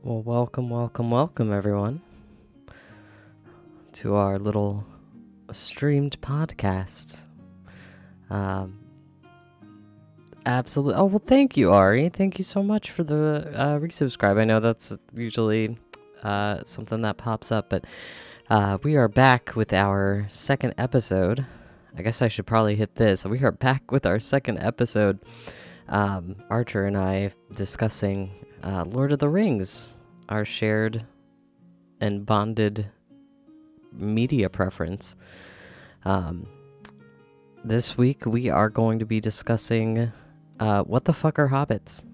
Well, welcome, everyone, to our little streamed podcast. Um, Absolutely. Oh, well, thank you, Ari. Thank you so much for the resubscribe. I know that's usually something that pops up, but we are back with our second episode. I guess I should probably hit this. We are back with our second episode. Archer and I discussing Lord of the Rings, our shared and bonded media preference. This week we are going to be discussing what the fuck are hobbits?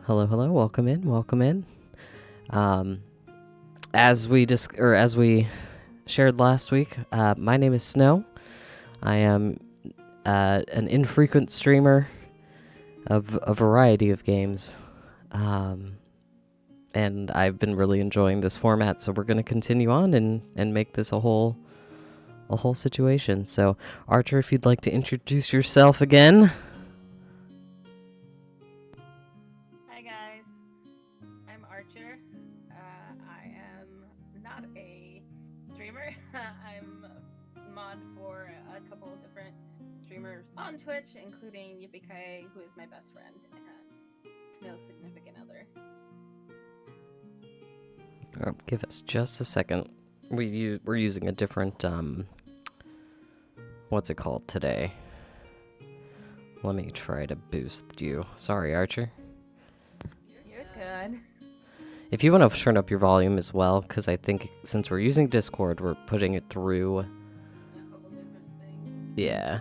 Hello, welcome in. As we shared last week, my name is Snow. I am an infrequent streamer of a variety of games. And I've been really enjoying this format, so we're going to continue on and make this a whole situation. So, Archer, if you'd like to introduce yourself again. Hi guys, I'm Archer. I am not a streamer. I'm a mod for a couple of different streamers on Twitch, including Yippee, who is my best friend and Snow's significant other. Give us just a second. We're using a different what's it called today? Let me try to boost you. Sorry, Archer. You're good. If you want to turn up your volume as well, because I think since we're using Discord, we're putting it through. A couple different things. Yeah.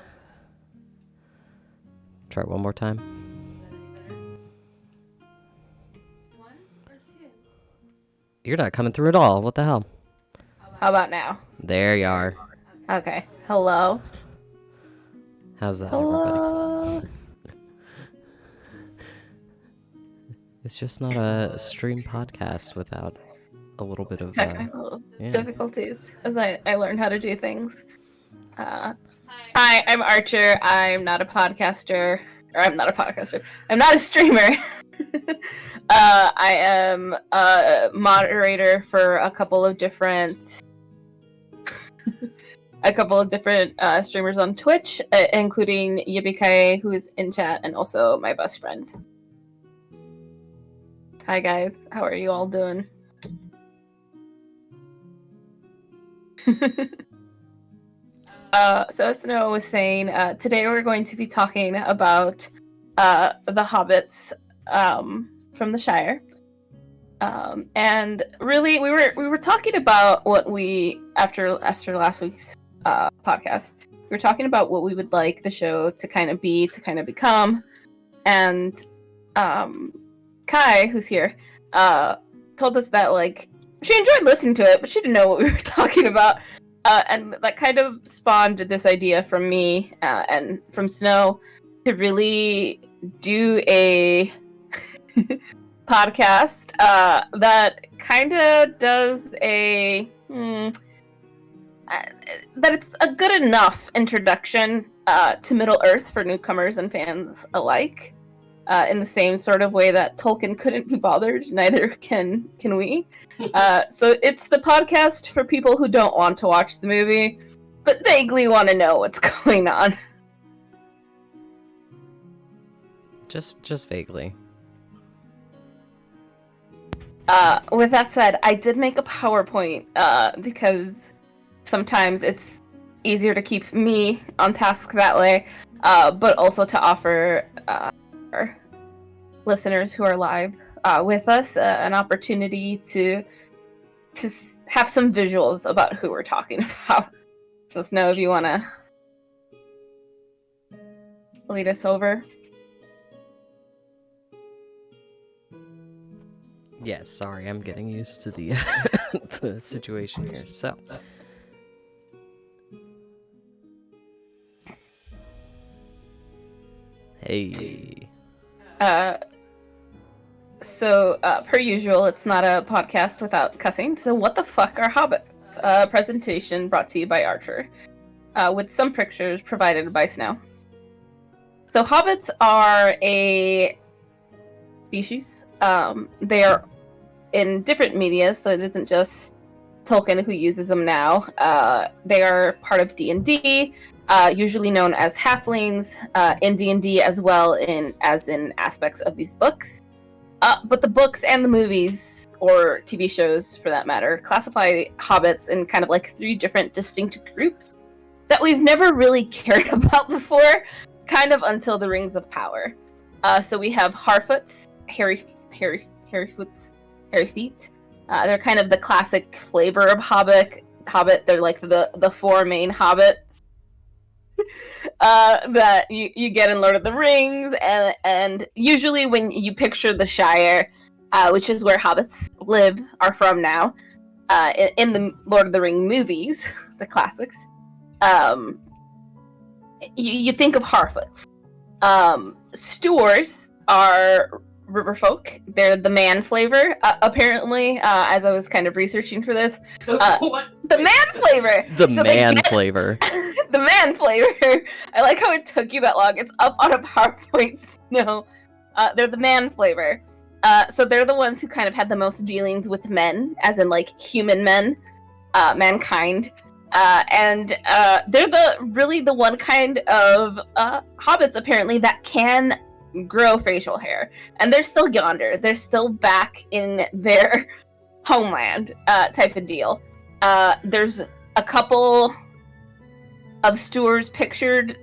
Try it one more time. Is that any better? One or two? You're not coming through at all. What the hell? How about now? There you are. Okay. Hello. How's that, everybody? Hello. It's just not a stream podcast without a little bit of Technical yeah. difficulties as I learned how to do things. Hi, I'm Archer. I'm not a podcaster. Or I'm not a podcaster. I'm not a streamer. I am a moderator for a couple of different streamers on Twitch, including Yippee, who is in chat, and also my best friend. Hi guys, how are you all doing? So as Snow was saying, today we're going to be talking about the Hobbits from the Shire. And really, we were talking about what we after last week's podcast. We were talking about what we would like the show to kind of be, to kind of become, and Kai, who's here, told us that like she enjoyed listening to it, but she didn't know what we were talking about. And that kind of spawned this idea from me and from Snow to really do a podcast that kind of does a that it's a good enough introduction to Middle Earth for newcomers and fans alike. In the same sort of way that Tolkien couldn't be bothered, neither can we. So it's the podcast for people who don't want to watch the movie, but vaguely want to know what's going on. Just vaguely. With that said, I did make a PowerPoint because sometimes it's easier to keep me on task that way, but also to offer our listeners who are live with us an opportunity to have some visuals about who we're talking about. So Snow, if you want to lead us over. Yes, sorry, I'm getting used to the the situation here. So, hey. So, per usual, it's not a podcast without cussing. So, what the fuck are hobbits? A presentation brought to you by Archer, with some pictures provided by Snow. So, hobbits are a species. They are in different media, so it isn't just Tolkien who uses them now. They are part of D&D, usually known as halflings in D&D as well as in aspects of these books. But the books and the movies, or TV shows for that matter, classify hobbits in kind of like 3 different distinct groups that we've never really cared about before, kind of until the Rings of Power. So we have Harfoots, hairy feet. They're kind of the classic flavor of Hobbit. They're like the 4 main hobbits that you get in Lord of the Rings, and usually when you picture the Shire, which is where hobbits are from now, in the Lord of the Ring movies, the classics, you think of Harfoots. Stoors are riverfolk. They're the man flavor, apparently, as I was kind of researching for this. The man flavor! Flavor. The man flavor! I like how it took you that long. It's up on a PowerPoint. No. They're the man flavor. So they're the ones who kind of had the most dealings with men, as in, like, human men, mankind. And they're the one kind of hobbits, apparently, that can grow facial hair, and they're still yonder. They're still back in their homeland, type of deal. There's a couple of Stoors pictured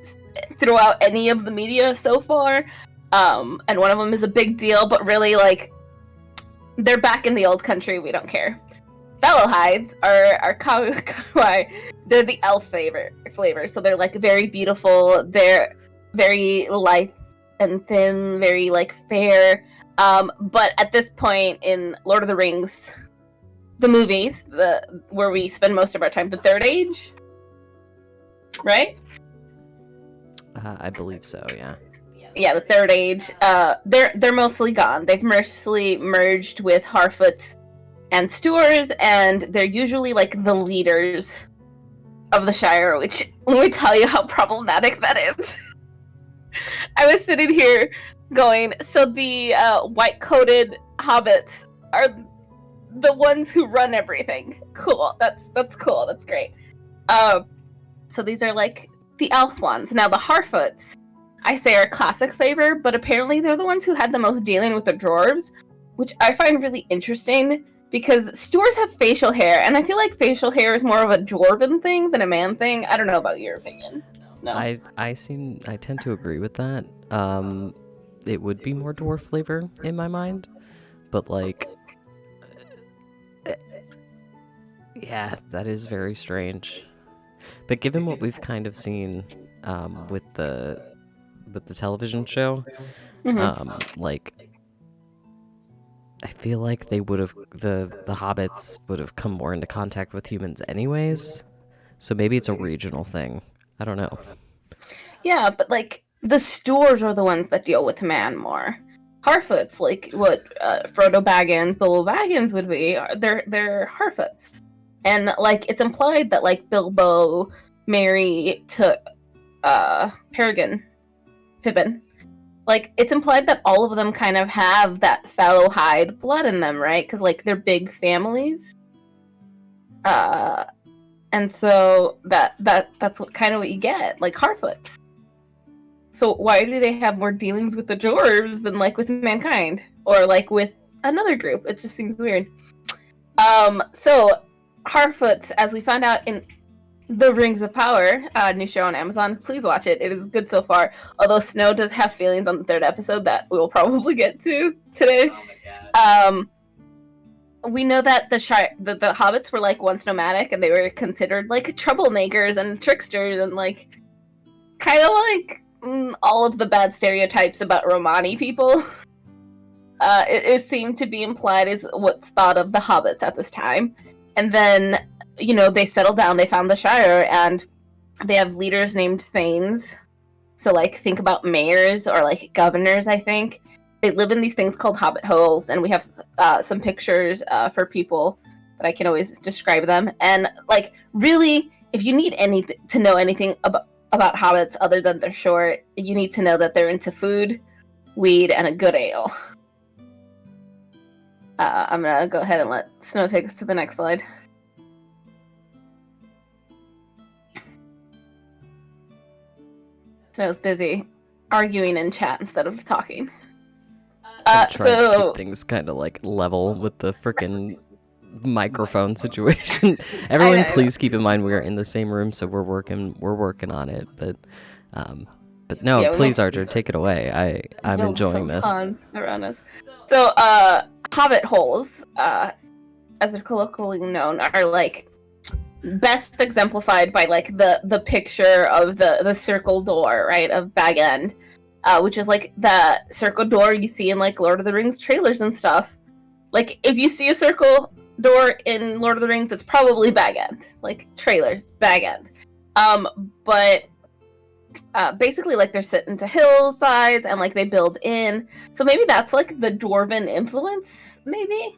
throughout any of the media so far, and one of them is a big deal, but really, like, they're back in the old country. We don't care. Fellowhides are kawaii. They're the elf flavor, so they're like very beautiful. They're very lithe and thin, very like fair. But at this point in Lord of the Rings, the movies, where we spend most of our time, the Third Age, right? I believe so. Yeah. Yeah, the Third Age. They're mostly gone. They've mostly merged with Harfoots and Stoors, and they're usually like the leaders of the Shire. Which, let me tell you how problematic that is. I was sitting here going, so the white-coated hobbits are the ones who run everything. Cool. That's cool. That's great. So these are like the elf ones. Now the Harfoots, I say, are classic flavor, but apparently they're the ones who had the most dealing with the dwarves, which I find really interesting because Stoors have facial hair, and I feel like facial hair is more of a dwarven thing than a man thing. I don't know about your opinion. No. I tend to agree with that. It would be more dwarf flavor in my mind, but like, yeah, that is very strange. But given what we've kind of seen with the television show, like, I feel like they would have the hobbits would have come more into contact with humans anyways. So maybe it's a regional thing. I don't know. Yeah, but like the Stoors are the ones that deal with man more. Harfoots, like what Frodo Baggins, Bilbo Baggins would be, they're Harfoots, and like it's implied that like Bilbo, Merry took Pippin. Like it's implied that all of them kind of have that Fellowhide blood in them, right? Because like they're big families. And so that's what you get, like Harfoots. So why do they have more dealings with the dwarves than like with mankind or like with another group? It just seems weird. So Harfoots, as we found out in The Rings of Power, new show on Amazon, please watch it. It is good so far. Although Snow does have feelings on the 3rd episode that we will probably get to today. Oh my God. We know that the hobbits were like once nomadic, and they were considered like troublemakers and tricksters, and like kind of like all of the bad stereotypes about Romani people. It seemed to be implied as what's thought of the hobbits at this time, and then they settled down. They found the Shire, and they have leaders named Thanes. So like think about mayors or like governors. I think. They live in these things called hobbit holes, and we have some pictures for people, but I can always describe them. And like, really, if you need to know anything about hobbits other than they're short, you need to know that they're into food, weed, and a good ale. I'm gonna go ahead and let Snow take us to the next slide. Snow's busy arguing in chat instead of talking. I'm trying to keep things kind of like level with the freaking microphone situation. Everyone, please keep in mind we are in the same room, so we're working on it. But no, yeah, please, Archer, take it away. I'm enjoying this. Ponds around us. So, hobbit holes, as they're colloquially known, are like best exemplified by like the picture of the circle door, right, of Bag End, which is like the circle door you see in like Lord of the Rings trailers and stuff. Like if you see a circle door in Lord of the Rings, it's probably Bag End, like trailers, Bag End. But basically like they're set into hillsides and like they build in. So maybe that's like the dwarven influence, maybe?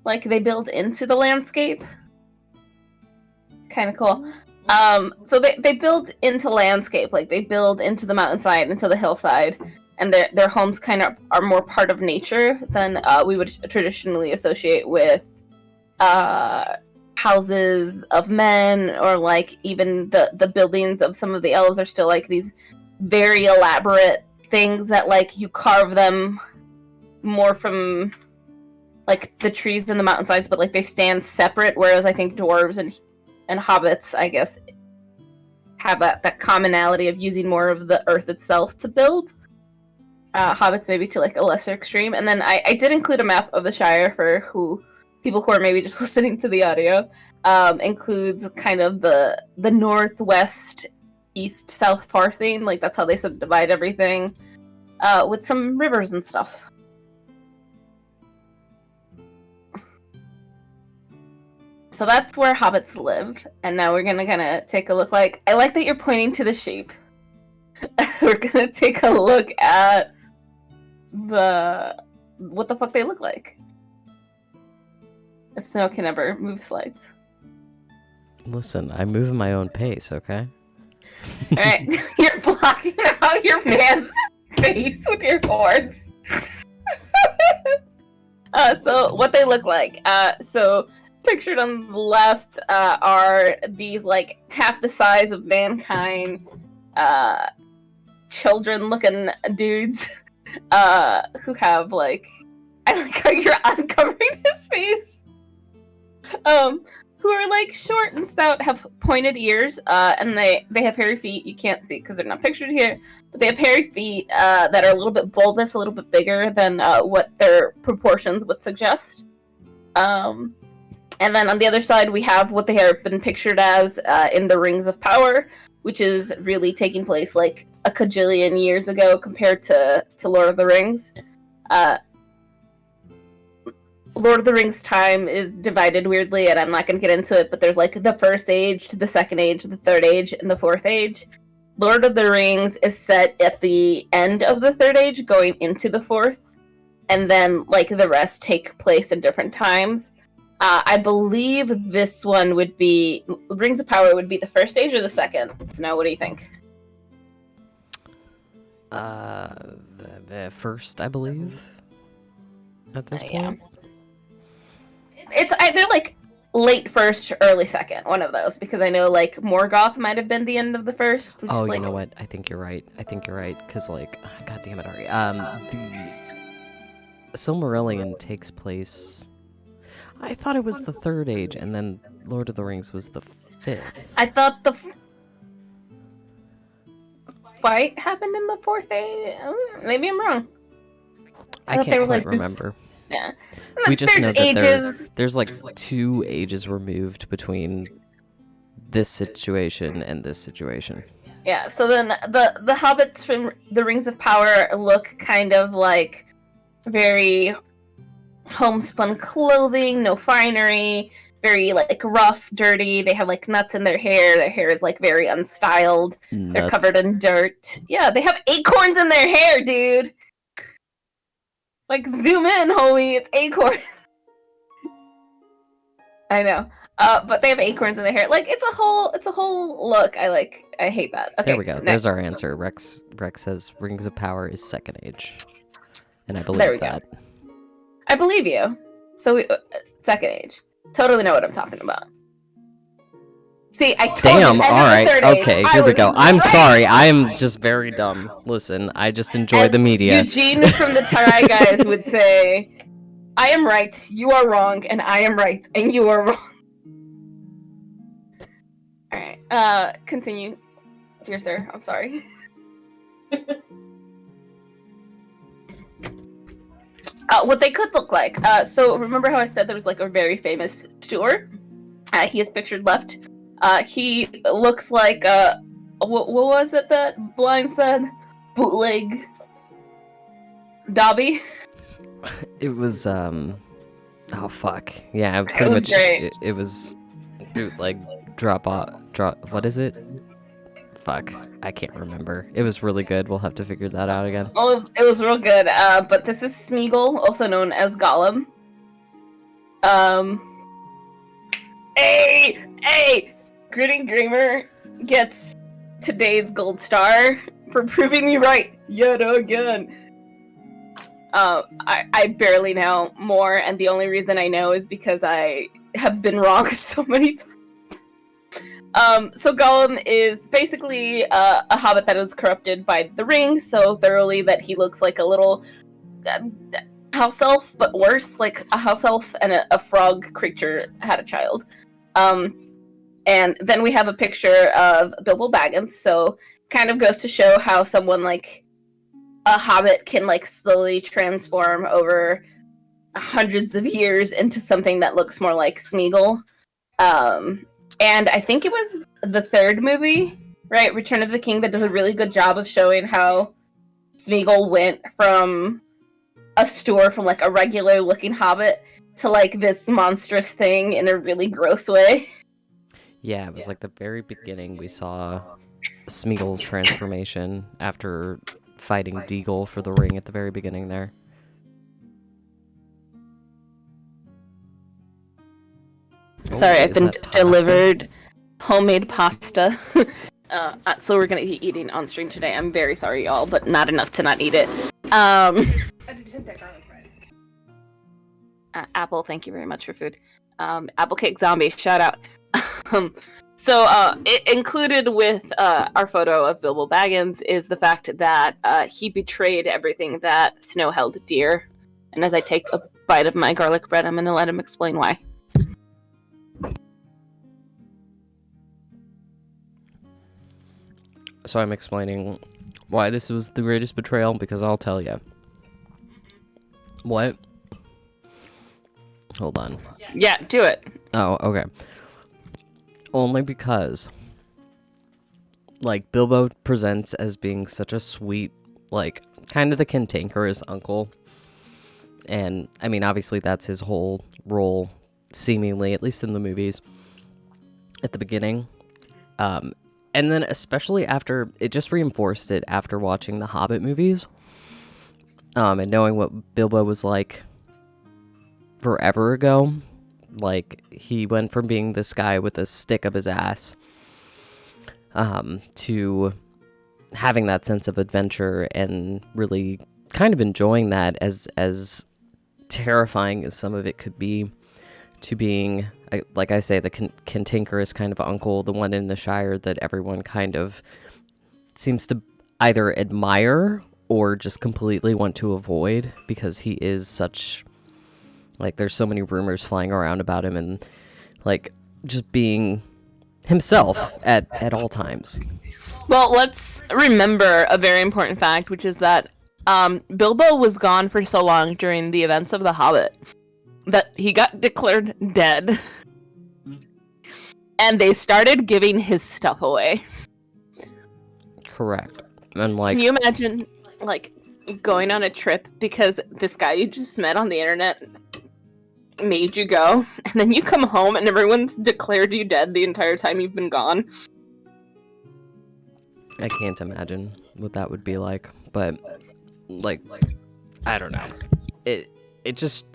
Like they build into the landscape. Kind of cool. So they build into landscape, like they build into the mountainside, into the hillside, and their homes kind of are more part of nature than we would traditionally associate with houses of men, or like even the buildings of some of the elves are still like these very elaborate things that like you carve them more from like the trees and the mountainsides, but like they stand separate, whereas I think dwarves and hobbits, I guess, have that commonality of using more of the earth itself to build. Hobbits maybe to like a lesser extreme. And then I did include a map of the Shire for people who are maybe just listening to the audio. Includes kind of the northwest, east, south far thing. Like that's how they subdivide everything, with some rivers and stuff. So that's where hobbits live, and now we're gonna kind of take a look. I like that you're pointing to the sheep. We're gonna take a look at what the fuck they look like. If Snow can ever move slides. Listen, I move at my own pace, okay? Alright, you're blocking out your man's face with your horns. So what they look like. So pictured on the left are these like half the size of mankind children looking dudes who have like, I like how you're uncovering his face, who are like short and stout, have pointed ears, and they have hairy feet. You can't see because they're not pictured here, but they have hairy feet that are a little bit bulbous, a little bit bigger than what their proportions would suggest. And then on the other side, we have what they have been pictured as in the Rings of Power, which is really taking place like a cajillion years ago compared to Lord of the Rings. Lord of the Rings time is divided weirdly, and I'm not going to get into it, but there's like the First Age, the Second Age, the Third Age, and the Fourth Age. Lord of the Rings is set at the end of the Third Age, going into the Fourth, and then like the rest take place in different times. I believe this one would be Rings of Power would be the first age or the second. So now, what do you think? The first, I believe. At this point, yeah. It's either like late first, early second, one of those. Because I know like Morgoth might have been the end of the first. Oh, like... you know what? I think you're right. Because like, God damn it, Ari. The Silmarillion takes place. I thought it was the Third Age, and then Lord of the Rings was the fifth. I thought the fight happened in the Fourth Age. Maybe I'm wrong. I can't quite remember. Yeah. We just know that there's like 2 ages removed between this situation and this situation. Yeah, so then the hobbits from the Rings of Power look kind of like very homespun clothing, no finery, very like rough, dirty. They have like nuts in their hair. Their hair is like very unstyled. Nuts. They're covered in dirt. Yeah, they have acorns in their hair, dude. Like zoom in, homie. It's acorns. I know. But they have acorns in their hair. Like it's a whole look. I hate that. Okay, there we go. Next. There's our answer. Rex says Rings of Power is Second Age. And I believe that. I believe you. So, second age. Totally know what I'm talking about. See, I told Damn, you. End all of the right, third age. okay, I here we was go. I'm right. sorry, I'm just very dumb. Listen, I just enjoy As the media. Eugene from the Tarai Guys would say, I am right, you are wrong, and I am right, and you are wrong. Alright, continue. Dear sir, I'm sorry. What they could look like. So remember how I said there was like a very famous steward? He is pictured left. He looks like what was it that Blind said? Bootleg Dobby. It was oh fuck. Yeah, pretty was much great. it was like drop. What is it? Fuck, I can't remember. It was really good. We'll have to figure that out again. It was real good. But this is Smeagol, also known as Gollum. Hey! Gritty Dreamer gets today's gold star for proving me right yet again. I barely know more, and the only reason I know is because I have been wrong so many times. So Gollum is basically a hobbit that is corrupted by the ring so thoroughly that he looks like a little house elf, but worse, like a house elf and a frog creature had a child. And then we have a picture of Bilbo Baggins, so kind of goes to show how someone like a hobbit can like slowly transform over hundreds of years into something that looks more like Smeagol. And I think it was the third movie, right? Return of the King, that does a really good job of showing how Smeagol went from a store from like a regular looking hobbit to like this monstrous thing in a really gross way. Yeah, it was like the very beginning we saw Smeagol's transformation after fighting Deagle for the ring at the very beginning there. Sorry, I've been delivered homemade pasta. So we're gonna be eating on stream today. I'm very sorry, y'all, but not enough to not eat it. Apple, thank you very much for food. Apple Cake Zombie, shout out. So it included with our photo of Bilbo Baggins is the fact that he betrayed everything that Snow held dear. And as I take a bite of my garlic bread, I'm gonna let him explain why. So I'm explaining why this was the greatest betrayal, because I'll tell you. What? Hold on. Yeah, do it. Oh, okay. Only because, like, Bilbo presents as being such a sweet, like, kind of the cantankerous uncle. And, I mean, obviously that's his whole role, seemingly, at least in the movies, at the beginning. And then especially after, it just reinforced it after watching the Hobbit movies. And knowing what Bilbo was like forever ago. Like, he went from being this guy with a stick up his ass to having that sense of adventure and really kind of enjoying that, as terrifying as some of it could be, to being, like I say, the cantankerous kind of uncle, the one in the Shire that everyone kind of seems to either admire or just completely want to avoid, because he is such, like, there's so many rumors flying around about him, and, like, just being himself at all times. Well, let's remember a very important fact, which is that Bilbo was gone for so long during the events of The Hobbit that he got declared dead. And they started giving his stuff away. Correct. And, like, can you imagine, like, going on a trip because this guy you just met on the internet made you go, and then you come home and everyone's declared you dead the entire time you've been gone? I can't imagine what that would be like, but, like, I don't know. It just,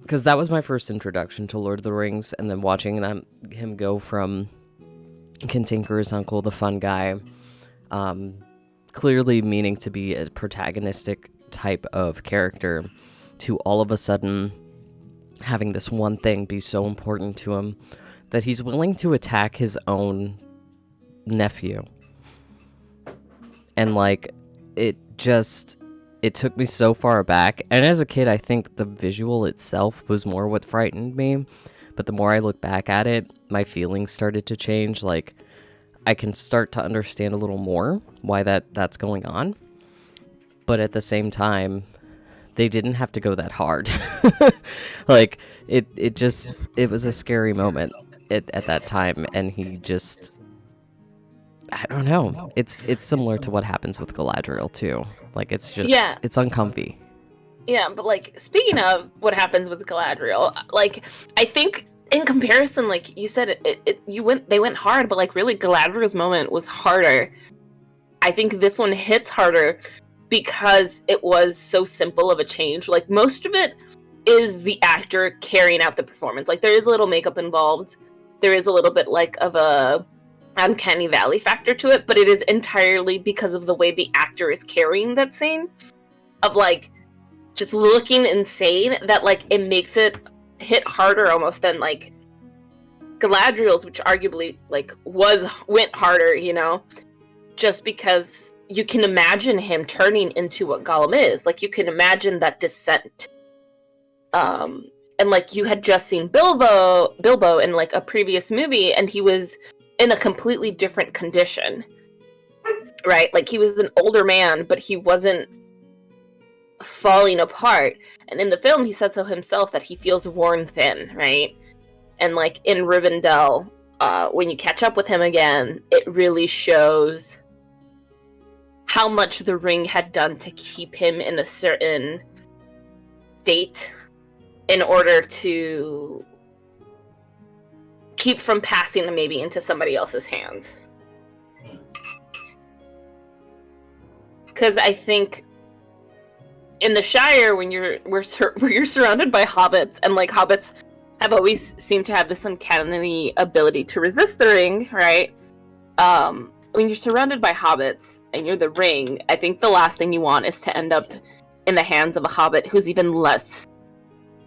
because that was my first introduction to Lord of the Rings, and then watching him go from cantankerous uncle, the fun guy, clearly meaning to be a protagonistic type of character, to all of a sudden having this one thing be so important to him that he's willing to attack his own nephew. And like, it took me so far back. And as a kid, I think the visual itself was more what frightened me. But the more I look back at it, my feelings started to change. Like, I can start to understand a little more why that's going on. But at the same time, they didn't have to go that hard. Like, it was a scary moment at that time. And he just, I don't know. It's similar to what happens with Galadriel too. Like, it's just, it's uncomfy. Yeah, but like, speaking of what happens with Galadriel, like, I think in comparison, like you said, they went hard, but like really Galadriel's moment was harder. I think this one hits harder because it was so simple of a change. Like, most of it is the actor carrying out the performance. Like, there is a little makeup involved. There is a little bit like of a uncanny valley factor to it, but it is entirely because of the way the actor is carrying that scene of like just looking insane, that like it makes it hit harder almost than like Galadriel's, which arguably like went harder, you know, just because you can imagine him turning into what Gollum is. Like, you can imagine that descent. And like, you had just seen Bilbo in like a previous movie, and he was in a completely different condition, right? Like, he was an older man, but he wasn't falling apart. And in the film, he said so himself that he feels worn thin, right? And like in Rivendell, when you catch up with him again, it really shows how much the ring had done to keep him in a certain state in order to keep from passing them maybe into somebody else's hands. Because I think in the Shire, when you're surrounded by hobbits, and like hobbits have always seemed to have this uncanny ability to resist the ring, right? When you're surrounded by hobbits and you're the ring, I think the last thing you want is to end up in the hands of a hobbit who's even less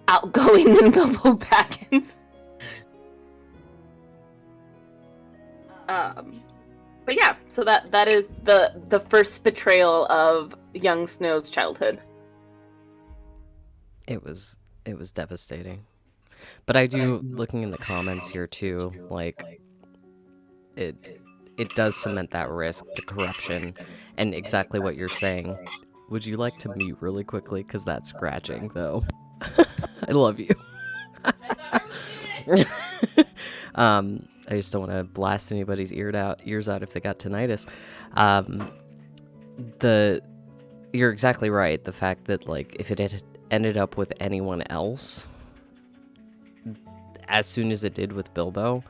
outgoing than Bilbo Baggins. But yeah, so that is the first betrayal of young Snow's childhood. It was devastating. But I do, looking in the comments here too, like, it does cement that risk, the corruption, and exactly what you're saying. Would you like to mute really quickly? Because that's scratching, though. I love you. I just don't want to blast anybody's ears out if they got tinnitus. You're exactly right. The fact that, like, if it had ended up with anyone else, as soon as it did with Bilbo,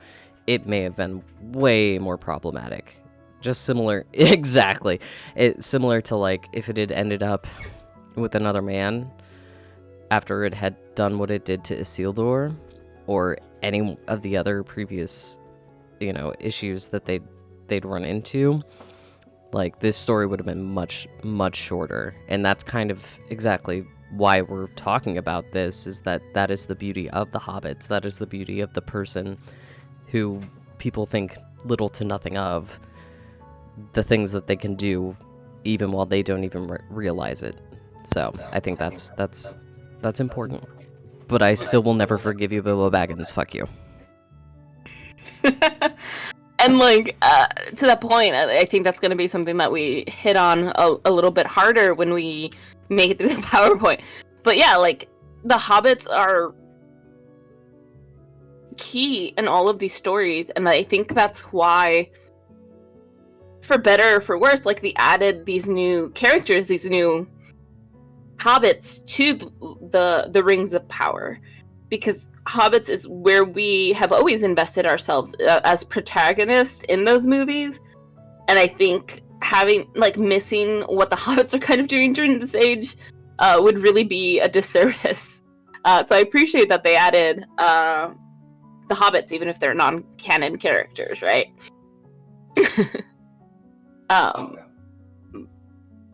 it may have been way more problematic. Just similar, exactly. Similar to, like, if it had ended up with another man after it had done what it did to Isildur, or any of the other previous, you know, issues that they'd run into. Like, this story would have been much, much shorter. And that's kind of exactly why we're talking about this, is that is the beauty of the hobbits. That is the beauty of the person who people think little to nothing of, the things that they can do even while they don't even realize it. So I think that's important. But I still will never forgive you, Bilbo Baggins. Fuck you. And like, to that point, I think that's going to be something that we hit on a little bit harder when we make it through the PowerPoint. But yeah, like, the hobbits are key in all of these stories, and I think that's why, for better or for worse, like, they added these new characters, these new hobbits to the Rings of Power, because hobbits is where we have always invested ourselves as protagonists in those movies. And I think missing what the hobbits are kind of doing during this age would really be a disservice. So I appreciate that they added the hobbits, even if they're non-canon characters, right?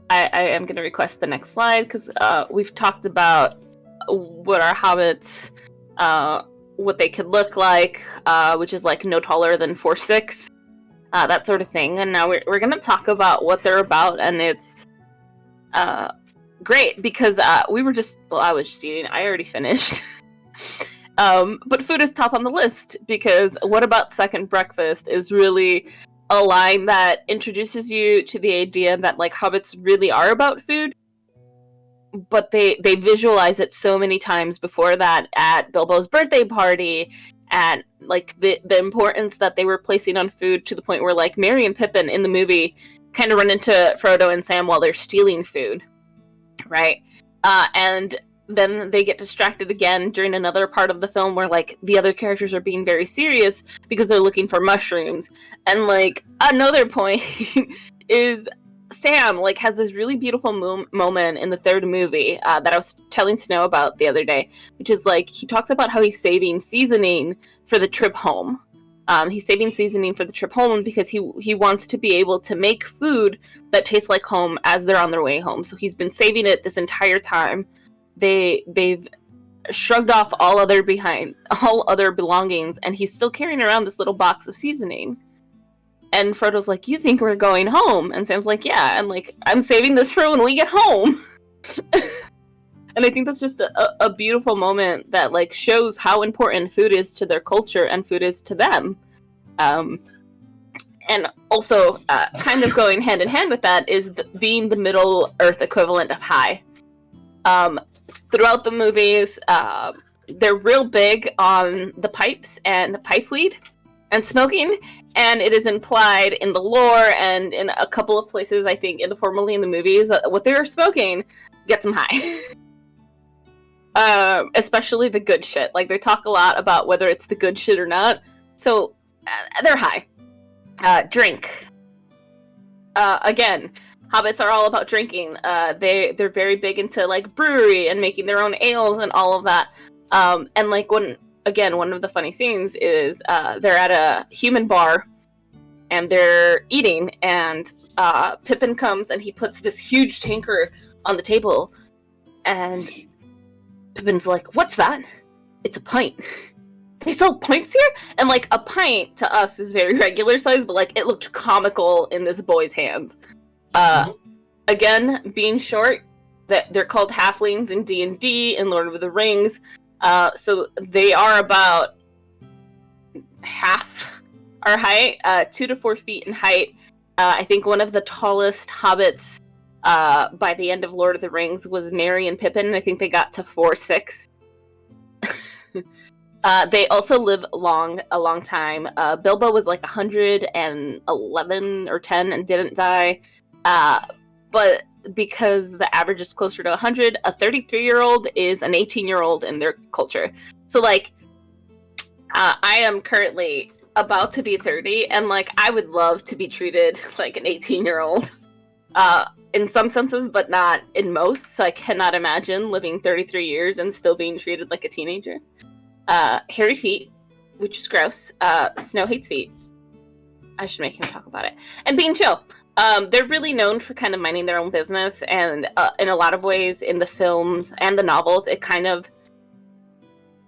I am going to request the next slide, because we've talked about what are hobbits, what they could look like, which is like no taller than 4'6", that sort of thing. And now we're going to talk about what they're about, and it's great because I was just eating. I already finished. But food is top on the list because What About Second Breakfast is really a line that introduces you to the idea that like hobbits really are about food, but they visualize it so many times before that at Bilbo's birthday party, and like the importance that they were placing on food to the point where like Merry and Pippin in the movie kind of run into Frodo and Sam while they're stealing food, right? And then they get distracted again during another part of the film where like the other characters are being very serious because they're looking for mushrooms. And like another point is Sam like has this really beautiful moment in the third movie that I was telling Snow about the other day, which is like he talks about how he's saving seasoning for the trip home. He's saving seasoning for the trip home because he wants to be able to make food that tastes like home as they're on their way home. So he's been saving it this entire time. They've shrugged off all other belongings, and he's still carrying around this little box of seasoning. And Frodo's like, "You think we're going home?" And Sam's like, "Yeah." And like, "I'm saving this for when we get home." And I think that's just a beautiful moment that like shows how important food is to their culture and food is to them. And also, kind of going hand in hand with that is being the Middle Earth equivalent of high. Throughout the movies, they're real big on the pipes and pipe weed and smoking, and it is implied in the lore and in a couple of places, I think, informally in the movies, that what they're smoking gets them high. Especially the good shit. Like, they talk a lot about whether it's the good shit or not, so they're high. Drink. Again, hobbits are all about drinking. They're very big into like brewery and making their own ales and all of that. And like one of the funny scenes is they're at a human bar and they're eating, and Pippin comes and he puts this huge tanker on the table, and Pippin's like, "What's that?" "It's a pint." "They sell pints here?" And like a pint to us is very regular size, but like it looked comical in this boy's hands. Again, being short, that they're called halflings in D&D and Lord of the Rings. So they are about half our height, 2 to 4 feet in height. I think one of the tallest hobbits by the end of Lord of the Rings was Merry and Pippin. I think they got to 4'6". They also live a long time. Bilbo was like 111 or 10 and didn't die. But because the average is closer to 100, a 33-year-old is an 18-year-old in their culture. So, like, I am currently about to be 30, and, like, I would love to be treated like an 18-year-old. In some senses, but not in most. So I cannot imagine living 33 years and still being treated like a teenager. Hairy feet, which is gross. Snow hates feet. I should make him talk about it. And being chill. They're really known for kind of minding their own business, and in a lot of ways in the films and the novels, it kind of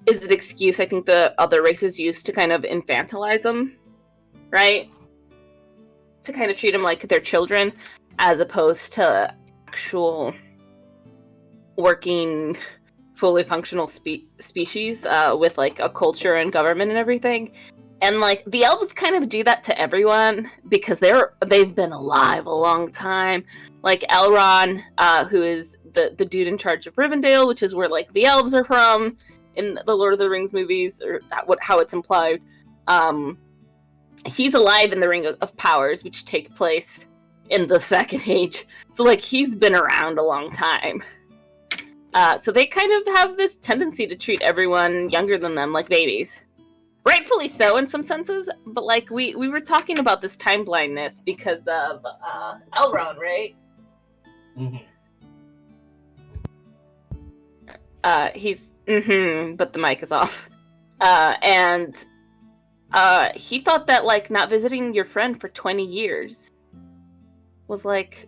is an excuse I think the other races use to kind of infantilize them, right? To kind of treat them like their children, as opposed to actual working, fully functional species with like a culture and government and everything. And like the elves kind of do that to everyone because they've been alive a long time. Like Elrond, who is the dude in charge of Rivendell, which is where like the elves are from in the Lord of the Rings movies, or how it's implied. He's alive in the Ring of Powers, which take place in the Second Age. So like he's been around a long time. So they kind of have this tendency to treat everyone younger than them like babies. Rightfully so in some senses, but like we were talking about this time blindness because of Elrond, right? Mm-hmm. But the mic is off. And he thought that like not visiting your friend for 20 years was like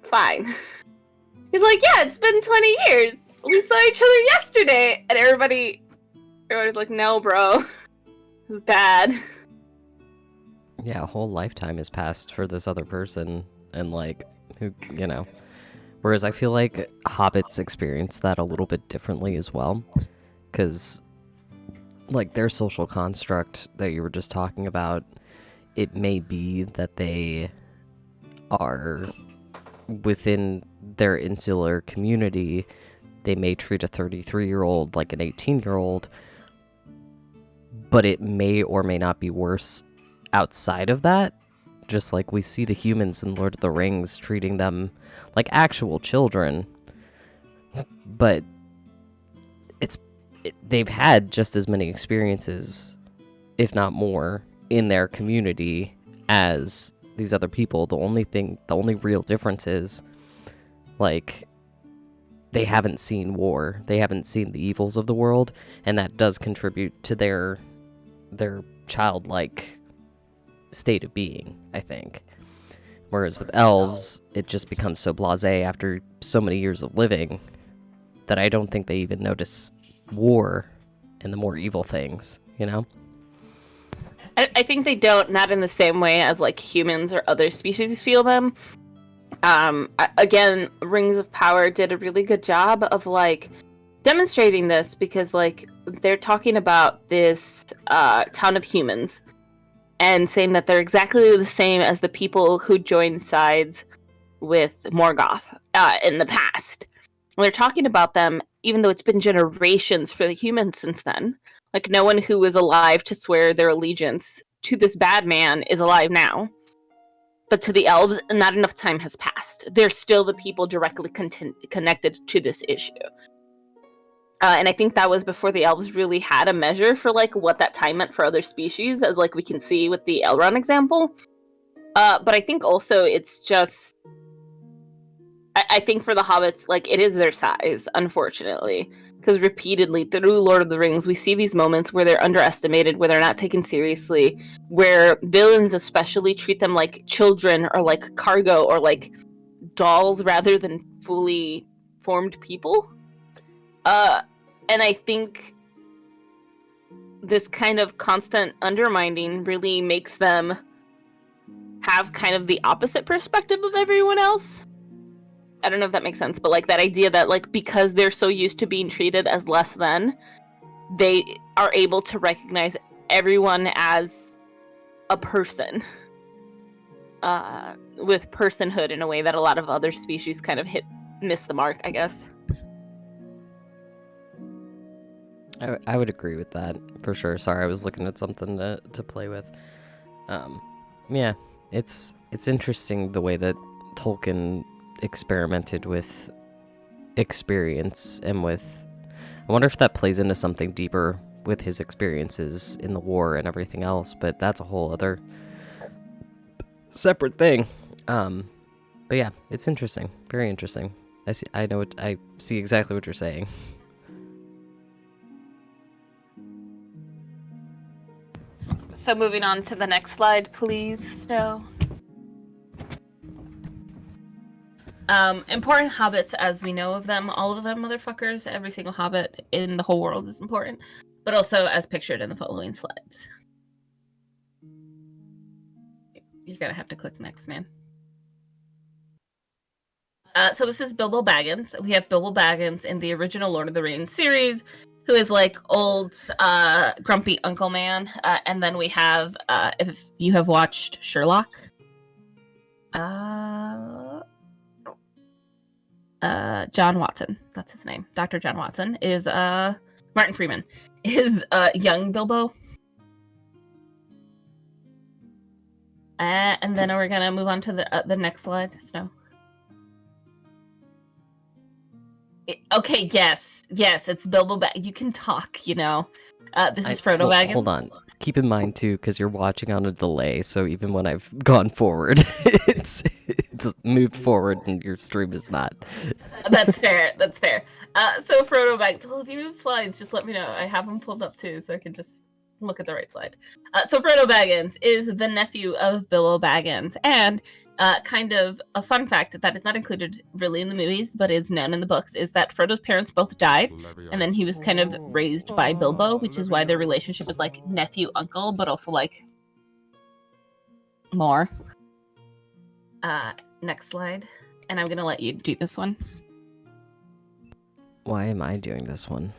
fine. He's like, yeah, it's been 20 years. We saw each other yesterday. And everybody's like, no, bro. It's bad. Yeah, a whole lifetime has passed for this other person, and like, who, you know. Whereas I feel like hobbits experience that a little bit differently as well, because like their social construct that you were just talking about, it may be that they are within their insular community, they may treat a 33-year-old like an 18-year-old, but it may or may not be worse outside of that. Just like we see the humans in Lord of the Rings treating them like actual children, but they've had just as many experiences, if not more, in their community as these other people. The only real difference is, like, they haven't seen war, they haven't seen the evils of the world, and that does contribute to their childlike state of being, I think. Whereas with elves, it just becomes so blasé after so many years of living that I don't think they even notice war and the more evil things, you know? I think they don't, not in the same way as like humans or other species feel them. Again, Rings of Power did a really good job of like demonstrating this, because like they're talking about this town of humans and saying that they're exactly the same as the people who joined sides with Morgoth in the past. And they're talking about them, even though it's been generations for the humans since then. Like, no one who is alive to swear their allegiance to this bad man is alive now. But to the elves, not enough time has passed. They're still the people directly connected to this issue. And I think that was before the elves really had a measure for like what that time meant for other species, as like we can see with the Elrond example. But I think also it's just, I think for the hobbits, like, it is their size, unfortunately, because repeatedly through Lord of the Rings, we see these moments where they're underestimated, where they're not taken seriously, where villains especially treat them like children or like cargo or like dolls rather than fully formed people. And I think this kind of constant undermining really makes them have kind of the opposite perspective of everyone else. I don't know if that makes sense, but like that idea that like because they're so used to being treated as less than, they are able to recognize everyone as a person, with personhood in a way that a lot of other species kind of miss the mark, I guess. I would agree with that for sure. Sorry, I was looking at something to play with. Yeah, it's interesting the way that Tolkien experimented with experience and with. I wonder if that plays into something deeper with his experiences in the war and everything else. But that's a whole other separate thing. But yeah, it's interesting, very interesting. I see exactly what you're saying. So moving on to the next slide, please, Snow. Important hobbits as we know of them, all of them motherfuckers, every single hobbit in the whole world is important, but also as pictured in the following slides. You're gonna have to click next, man. So this is Bilbo Baggins. We have Bilbo Baggins in the original Lord of the Rings series, who is like old, grumpy uncle man. And then we have, if you have watched Sherlock, John Watson, that's his name. Dr. John Watson is Martin Freeman is young Bilbo. And then we're gonna move on to the next slide, Snow. Okay, yes, it's Bilbo You can talk, you know. This is Frodo Baggins. Hold on. Keep in mind too, because you're watching on a delay, so even when I've gone forward, it's moved forward, and your stream is not. That's fair. So Frodo Baggins. Well, if you move slides, just let me know. I have them pulled up too, so I can just look at the right slide. So Frodo Baggins is the nephew of Bilbo Baggins, and kind of a fun fact that is not included really in the movies, but is known in the books, is that Frodo's parents both died, and then he was kind of raised by Bilbo, which is why their relationship is like nephew-uncle, but also like more. Next slide. And I'm going to let you do this one. Why am I doing this one?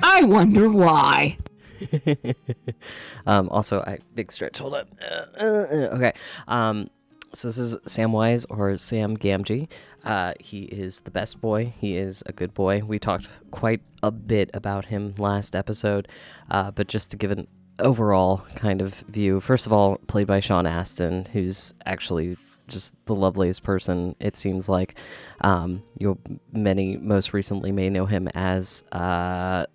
I wonder why. Also, big stretch. Hold on. Okay. So this is Samwise, or Sam Gamgee. He is the best boy. He is a good boy. We talked quite a bit about him last episode, but just to give an overall kind of view. First of all, played by Sean Astin, who's actually just the loveliest person, it seems like. Many most recently may know him as I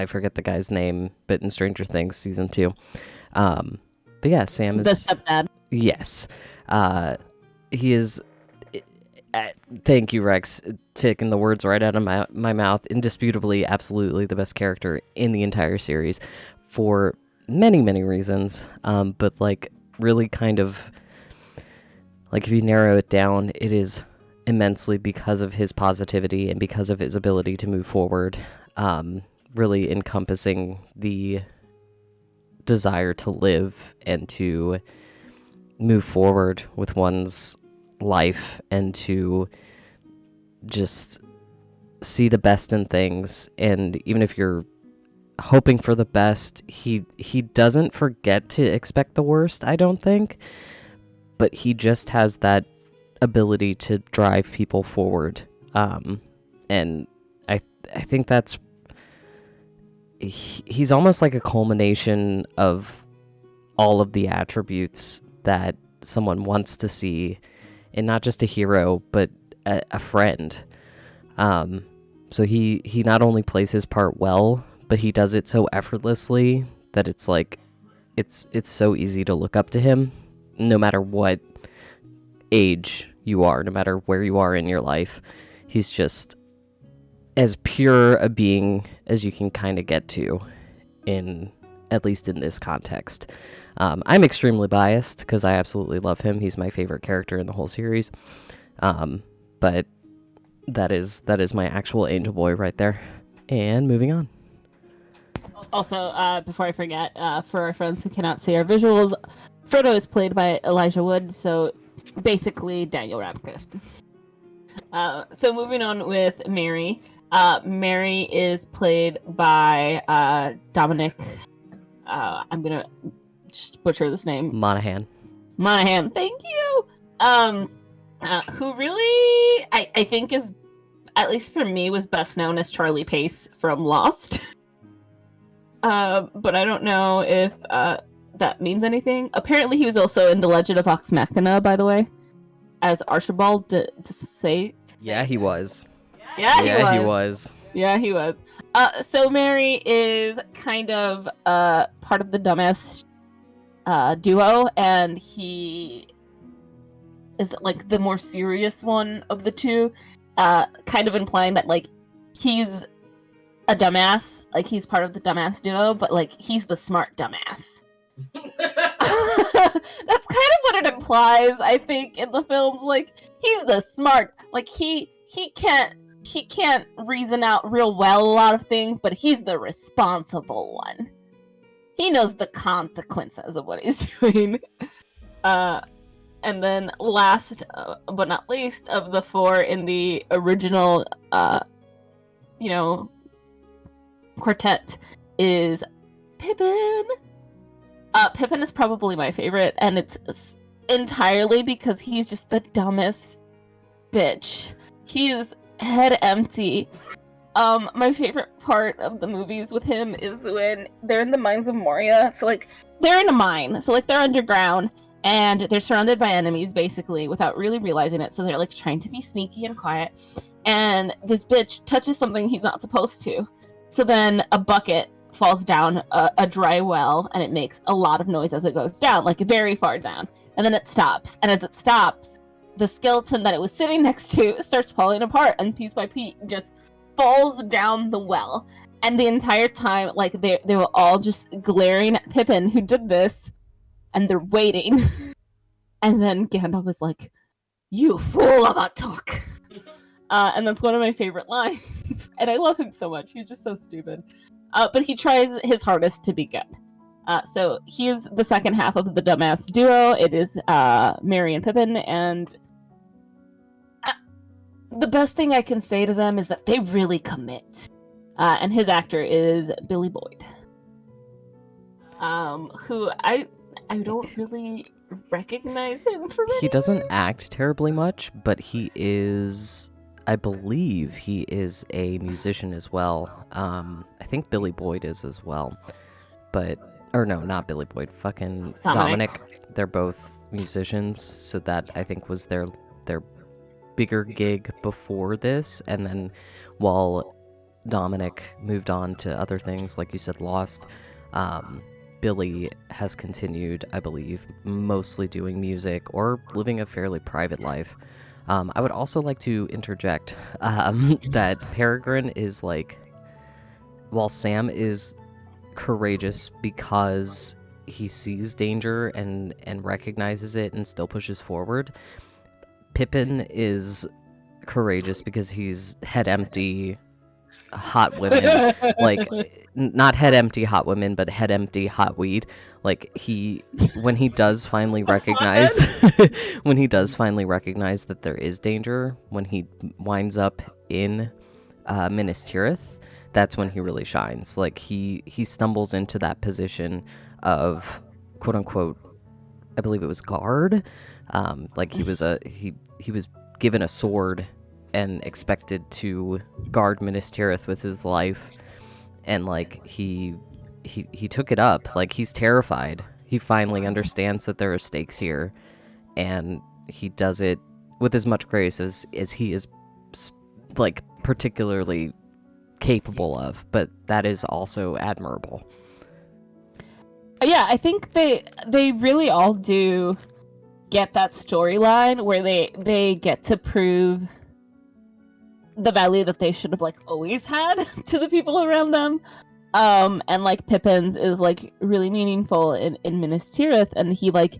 forget the guy's name, but in Stranger Things season 2. But yeah, Sam is the stepdad. Yes. He is thank you, Rex, taking the words right out of my mouth. Indisputably, absolutely the best character in the entire series for many, many reasons. But like really kind of like if you narrow it down, it is immensely because of his positivity and because of his ability to move forward, really encompassing the desire to live and to move forward with one's life and to just see the best in things. And even if you're hoping for the best, he doesn't forget to expect the worst, I don't think, but he just has that ability to drive people forward. And I think that's he's almost like a culmination of all of the attributes that someone wants to see in not just a hero but a friend. So he not only plays his part well, but he does it so effortlessly that it's like it's so easy to look up to him no matter what age you are, no matter where you are in your life. He's just as pure a being as you can kind of get to, in at least in this context. I'm extremely biased because I absolutely love him. He's my favorite character in the whole series. But that is my actual angel boy right there. And moving on. Also, before I forget, for our friends who cannot see our visuals, Frodo is played by Elijah Wood, so basically Daniel Radcliffe. So moving on with Mary. Mary is played by Dominic. I'm gonna just butcher this name. Monaghan. Thank you. Who really, I think is, at least for me, was best known as Charlie Pace from Lost. But I don't know if that means anything. Apparently, he was also in The Legend of Vox Machina, by the way, as Archibald. Yeah, he was. Yeah, he was. Yeah, he was. So Mary is kind of part of the dumbass duo, and he is like the more serious one of the two, kind of implying that like he's a dumbass, like he's part of the dumbass duo, but like he's the smart dumbass. That's kind of what it implies, I think, in the films. Like he's the smart, like he can't reason out real well a lot of things, but he's the responsible one. He knows the consequences of what he's doing. And then last but not least of the four in the original quartet is Pippin. Pippin is probably my favorite, and it's entirely because he's just the dumbest bitch. He is head empty. My favorite part of the movies with him is when they're in the mines of Moria. So like they're in a mine, so like they're underground and they're surrounded by enemies basically without really realizing it. So they're like trying to be sneaky and quiet, and this bitch touches something he's not supposed to. So then a bucket falls down a dry well, and it makes a lot of noise as it goes down, like very far down, and then it stops. And as it stops, the skeleton that it was sitting next to starts falling apart, and piece by piece just falls down the well. And the entire time, like, they were all just glaring at Pippin, who did this, and they're waiting. And then Gandalf is like, "You fool about talk." And that's one of my favorite lines. And I love him so much. He's just so stupid. But he tries his hardest to be good. So he is the second half of the dumbass duo. It is Merry and Pippin. And the best thing I can say to them is that they really commit. And his actor is Billy Boyd. Who I don't really recognize him for He doesn't act terribly much, but he is, I believe he is a musician as well. I think Billy Boyd is as well. Or no, not Billy Boyd, fucking Dominic. They're both musicians, so that I think was their bigger gig before this. And then while Dominic moved on to other things, like you said, Lost, Billy has continued, I believe, mostly doing music or living a fairly private life. I would also like to interject that Peregrine is like, while Sam is courageous because he sees danger and recognizes it and still pushes forward, Pippin is courageous because he's head empty hot women, like not head empty hot women, but head empty hot weed. Like when he does finally recognize that there is danger, when he winds up in Minas Tirith, that's when he really shines. Like he stumbles into that position of quote unquote, I believe it was guard. Like he was given a sword and expected to guard Minas Tirith with his life, and like he took it up. Like he's terrified. He finally understands that there are stakes here, and he does it with as much grace as he is like particularly capable of. But that is also admirable. Yeah, I think they really all do get that storyline where they get to prove the value that they should have like always had to the people around them. And like Pippin's is like really meaningful in Minas Tirith, and he like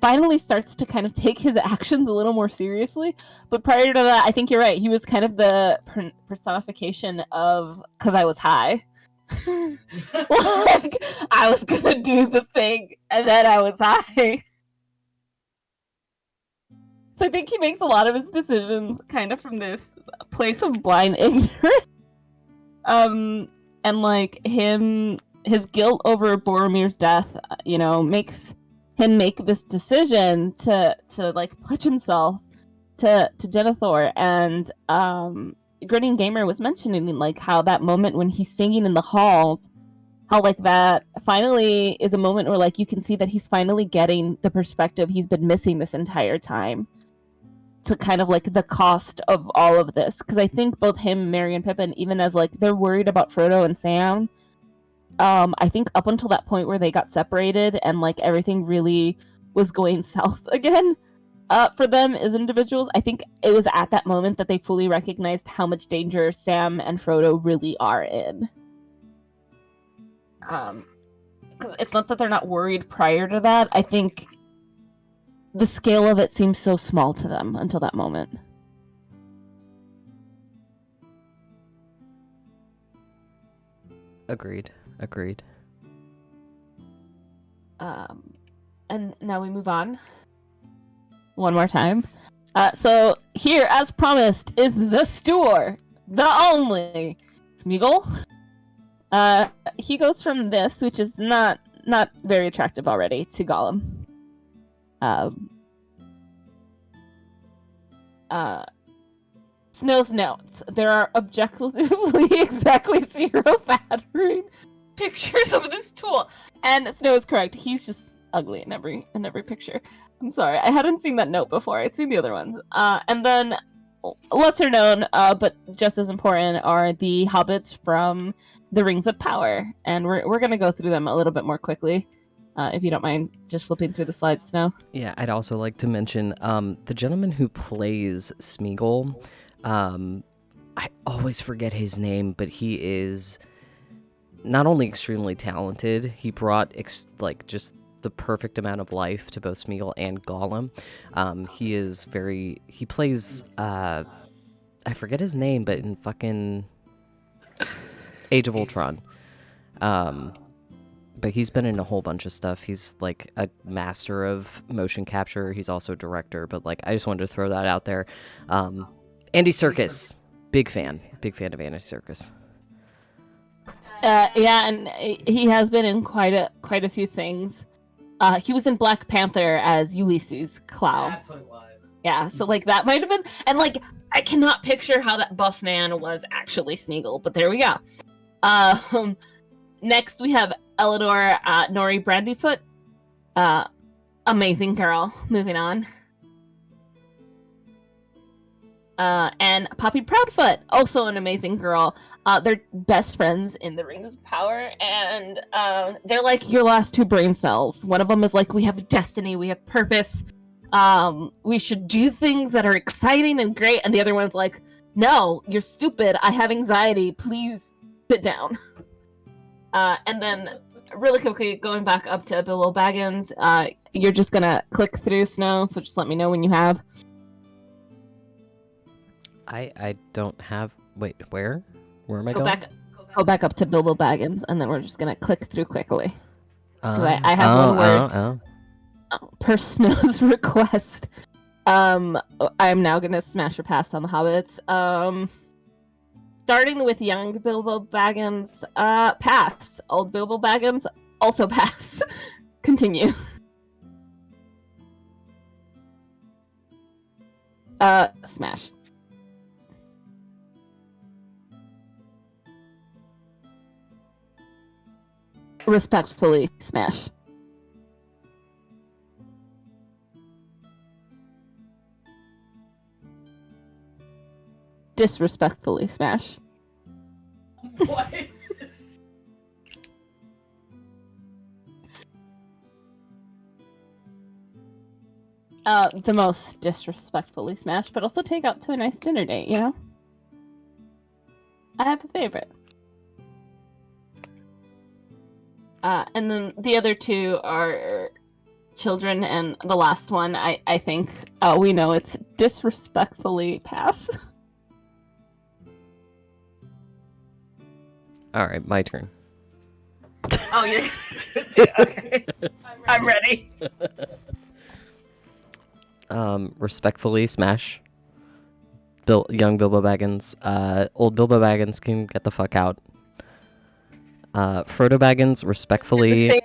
finally starts to kind of take his actions a little more seriously. But prior to that, I think you're right. He was kind of the personification of "'cause I was high." Like I was gonna do the thing, and then I was high. So I think he makes a lot of his decisions kind of from this place of blind ignorance. And like his guilt over Boromir's death, makes him make this decision to like pledge himself to Denethor. And Grinning Gamer was mentioning like how that moment when he's singing in the halls, how like that finally is a moment where like you can see that he's finally getting the perspective he's been missing this entire time, to kind of like the cost of all of this. Because I think both him, Merry, and Pippin, even as like they're worried about Frodo and Sam, I think up until that point where they got separated and like everything really was going south again for them as individuals, I think it was at that moment that they fully recognized how much danger Sam and Frodo really are in. Because it's not that they're not worried prior to that. I think the scale of it seems so small to them until that moment. Agreed. And now we move on. One more time. So here, as promised, is the Stoor, the only Smeagol. He goes from this, which is not very attractive already, to Gollum. Snow's notes. There are objectively exactly 0 pattern pictures of this tool, and Snow is correct. He's just ugly in every picture. I'm sorry, I hadn't seen that note before. I'd seen the other ones. And then lesser known, but just as important, are the hobbits from the Rings of Power, and we're gonna go through them a little bit more quickly. If you don't mind just flipping through the slides, Snow. Yeah, I'd also like to mention the gentleman who plays Smeagol. I always forget his name, but he is not only extremely talented, he brought just the perfect amount of life to both Smeagol and Gollum. He plays I forget his name, but in fucking Age of Ultron. But he's been in a whole bunch of stuff. He's like a master of motion capture. He's also a director, but like I just wanted to throw that out there. Andy Serkis, big fan of Andy Serkis. Yeah, and he has been in quite a few things. He was in Black Panther as Ulysses Clow. That's what it was. Yeah, so like that might have been, and like I cannot picture how that buff man was actually Smeagol, but there we go. Next we have Eleanor Nori Brandyfoot. Amazing girl. Moving on. And Poppy Proudfoot, also an amazing girl. They're best friends in the Rings of Power, and they're like your last two brain cells. One of them is like, we have destiny, we have purpose, we should do things that are exciting and great, and the other one's like, no, you're stupid, I have anxiety, please sit down. And then really quickly, going back up to Bilbo Baggins, you're just gonna click through, Snow, so just let me know when you have. I don't have... Wait, where? Where am I going? Go back up to Bilbo Baggins, and then we're just gonna click through quickly. I have one word per Snow's request. I'm now gonna smash or pass on the Hobbits. Starting with young Bilbo Baggins, pass. Old Bilbo Baggins, also pass. Continue. Smash. Respectfully, smash. Disrespectfully, smash. What? The most disrespectfully smash, but also take out to a nice dinner date, you know? I have a favorite. And then the other two are children, and the last one, I think we know it's disrespectfully pass. All right, my turn. Oh, you're gonna do it too? Okay. I'm ready. Respectfully, smash. Young Bilbo Baggins. Old Bilbo Baggins can get the fuck out. Frodo Baggins, respectfully,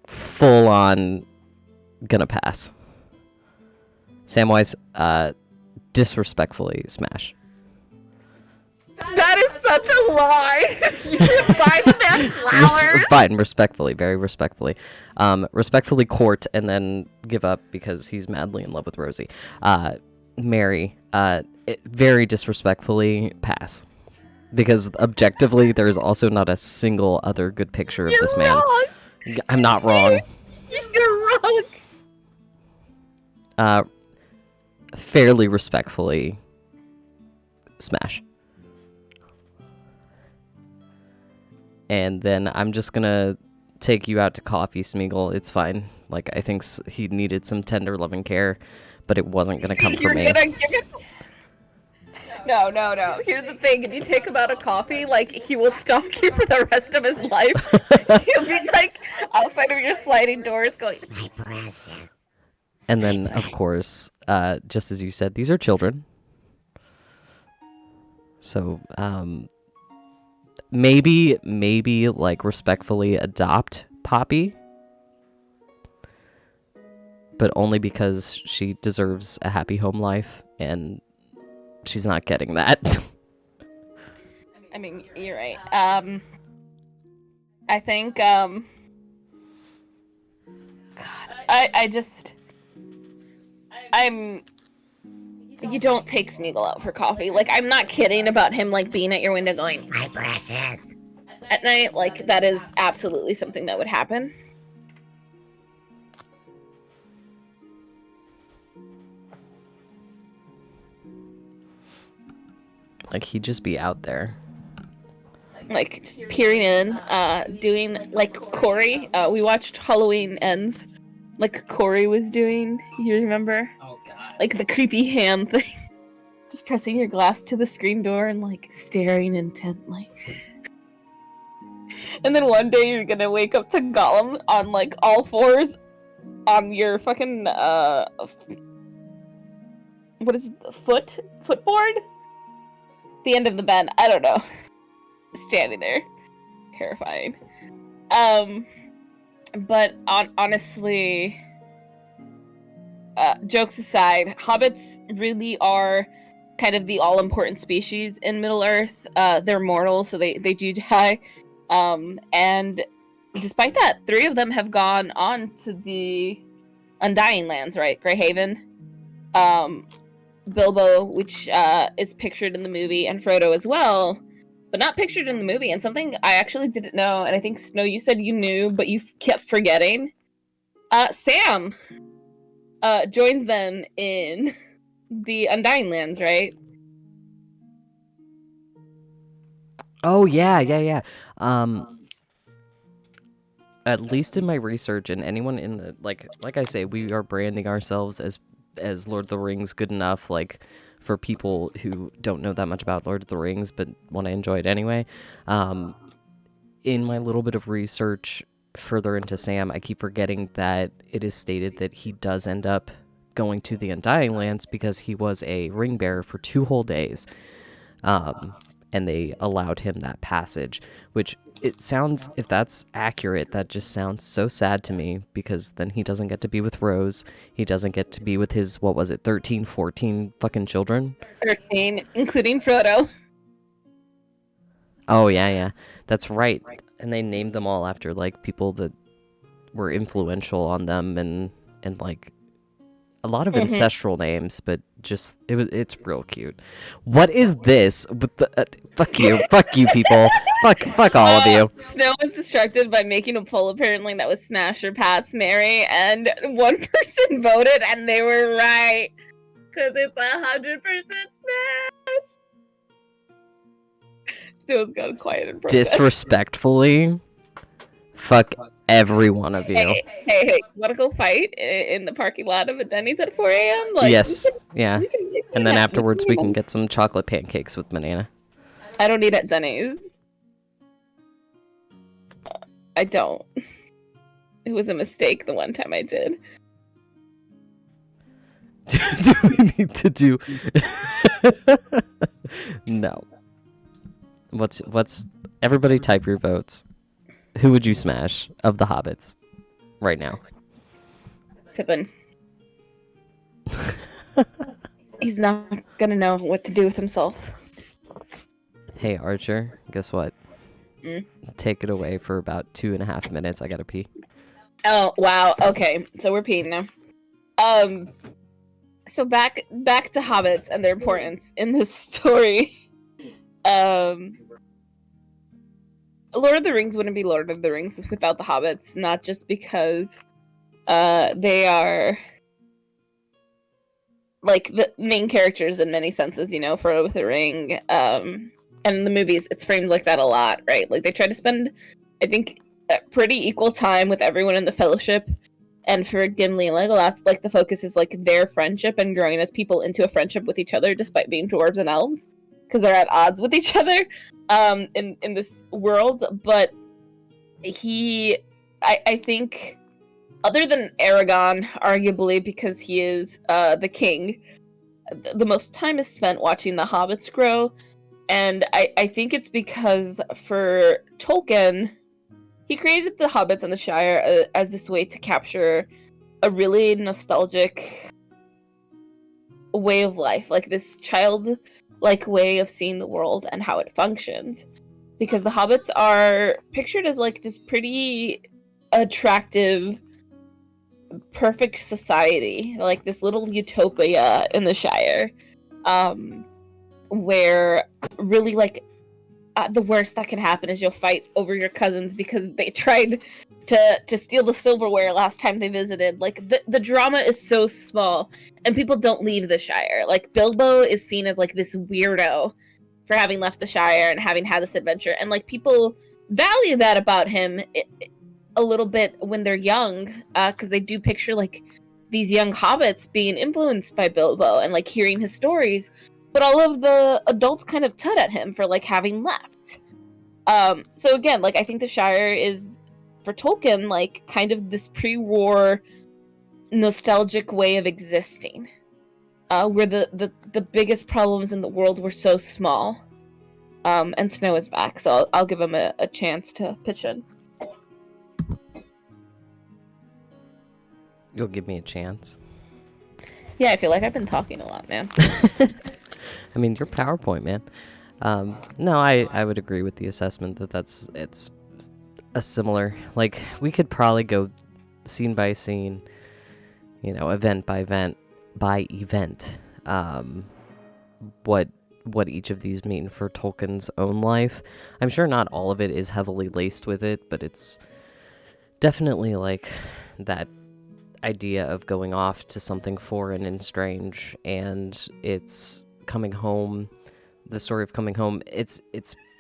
full on, gonna pass. Samwise, disrespectfully, smash. That is such a lie. You can buy the man flowers. Fine, respectfully, very respectfully. Respectfully court and then give up because he's madly in love with Rosie. Mary, very disrespectfully pass. Because objectively, there's also not a single other good picture of this man. Wrong. I'm not wrong. You're wrong. Fairly respectfully, smash. And then I'm just gonna take you out to coffee, Smeagol. It's fine. Like, I think he needed some tender loving care, but it wasn't gonna come from me. No. Here's the thing. If you take him out of coffee, like, he will stalk you for the rest of his life. He'll be, like, outside of your sliding doors going, my precious. And then, of course, just as you said, these are children. So, maybe, like, respectfully adopt Poppy. But only because she deserves a happy home life, and she's not getting that. I mean, you're right. I think, God, you don't take Smeagol out for coffee. Like, I'm not kidding about him, like, being at your window going, my precious, at night. Like, that is absolutely something that would happen. Like, he'd just be out there. like just peering in, doing like Corey. We watched Halloween Ends, like Corey was doing. You remember? Oh god. Like the creepy hand thing. Just pressing your glass to the screen door and like staring intently. And then one day you're gonna wake up to Gollum on like all fours on your fucking what is it, footboard? The end of the bed. I don't know. Standing there. Terrifying. But honestly, jokes aside, hobbits really are kind of the all-important species in Middle-earth. They're mortal, so they do die. And despite that, 3 of them have gone on to the Undying Lands, right? Greyhaven, Bilbo, which is pictured in the movie, and Frodo as well, but not pictured in the movie. And something I actually didn't know, and I think, Snow, you said you knew, but you kept forgetting. Sam joins them in the Undying Lands, right? Oh yeah. At least in my research, and anyone in the like I say, we are branding ourselves as Lord of the Rings good enough, like for people who don't know that much about Lord of the Rings but want to enjoy it anyway. In my little bit of research further into Sam, I keep forgetting that it is stated that he does end up going to the Undying Lands because he was a ring bearer for 2 whole days. And they allowed him that passage, which it sounds, if that's accurate, that just sounds so sad to me, because then he doesn't get to be with Rose. He doesn't get to be with his, 13, 14 fucking children? 13, including Frodo. Oh, yeah. That's right. And they named them all after, like, people that were influential on them, and like, a lot of ancestral names, but just it's real cute. What is this with the fuck you people, fuck all of you. Snow was distracted by making a poll apparently that was smash or pass Mary, and one person voted and they were right because it's 100% smash. Snow's got quiet and protest. Disrespectfully, fuck every one of you. Hey, wanna go fight in the parking lot of a Denny's at 4 a.m? Like, yes, yeah. And then afterwards we can get some chocolate pancakes with banana. I don't eat at Denny's. I don't. It was a mistake the one time I did. Do we need to do... No. What's... Everybody type your votes. Who would you smash of the Hobbits right now? Pippin. He's not gonna know what to do with himself. Hey, Archer, guess what? Take it away for about 2.5 minutes. I gotta pee. Oh, wow. Okay, so we're peeing now. So back to Hobbits and their importance in this story. Lord of the Rings wouldn't be Lord of the Rings without the Hobbits, not just because they are like the main characters in many senses, you know, Frodo with the ring. And in the movies, it's framed like that a lot, right? Like they try to spend, I think, a pretty equal time with everyone in the Fellowship. And for Gimli and Legolas, like the focus is like their friendship and growing as people into a friendship with each other, despite being dwarves and elves, because they're at odds with each other in this world. But I think, other than Aragorn, arguably, because he is the king, the most time is spent watching the hobbits grow. And I think it's because for Tolkien, he created the hobbits and the Shire as this way to capture a really nostalgic way of life, like this childlike way of seeing the world and how it functions. Because the hobbits are pictured as like this pretty attractive, perfect society, like this little utopia in the Shire, where really like the worst that can happen is you'll fight over your cousins because they tried to steal the silverware last time they visited. Like the drama is so small and people don't leave the Shire. Like Bilbo is seen as like this weirdo for having left the Shire and having had this adventure. And like people value that about him a little bit when they're young, because they do picture like these young hobbits being influenced by Bilbo and like hearing his stories. But all of the adults kind of tut at him for like having left. So again, like I think the Shire is, for Tolkien, like kind of this pre-war nostalgic way of existing, where the biggest problems in the world were so small. And Snow is back, so I'll give him a chance to pitch in. You'll give me a chance. Yeah, I feel like I've been talking a lot, man. I mean, your PowerPoint, man. No, I would agree with the assessment that it's a similar, like, we could probably go scene by scene, event by event, what each of these mean for Tolkien's own life. I'm sure not all of it is heavily laced with it, but it's definitely like that idea of going off to something foreign and strange, and it's coming home. The story of coming home, it's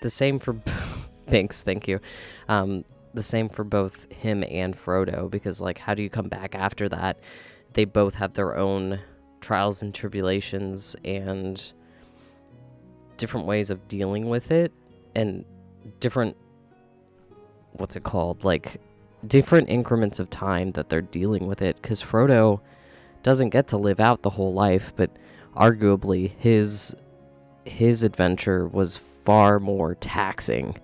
the same for Binks, thank you. The same for both him and Frodo, because like, how do you come back after that? They both have their own trials and tribulations and different ways of dealing with it, and different, like different increments of time that they're dealing with it, because Frodo doesn't get to live out the whole life, but arguably his adventure was far more taxing,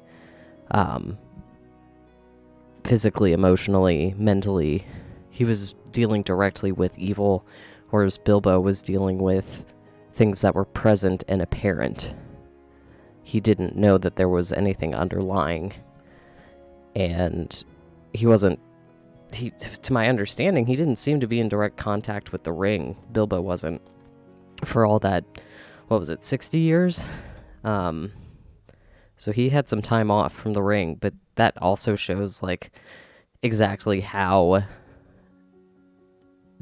physically, emotionally, mentally. He was dealing directly with evil, whereas Bilbo was dealing with things that were present and apparent. He didn't know that there was anything underlying, and to my understanding, he didn't seem to be in direct contact with the ring. Bilbo wasn't, for all that, 60 years? So he had some time off from the ring, but that also shows like exactly how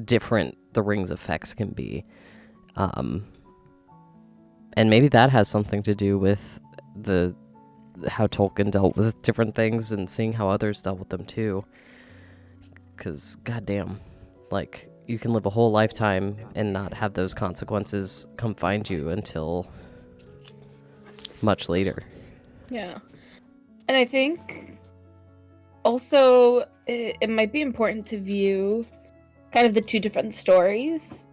different the ring's effects can be. And maybe that has something to do with how Tolkien dealt with different things and seeing how others dealt with them too. Because, goddamn, like, you can live a whole lifetime and not have those consequences come find you until much later. Yeah. And I think also it might be important to view kind of the two different stories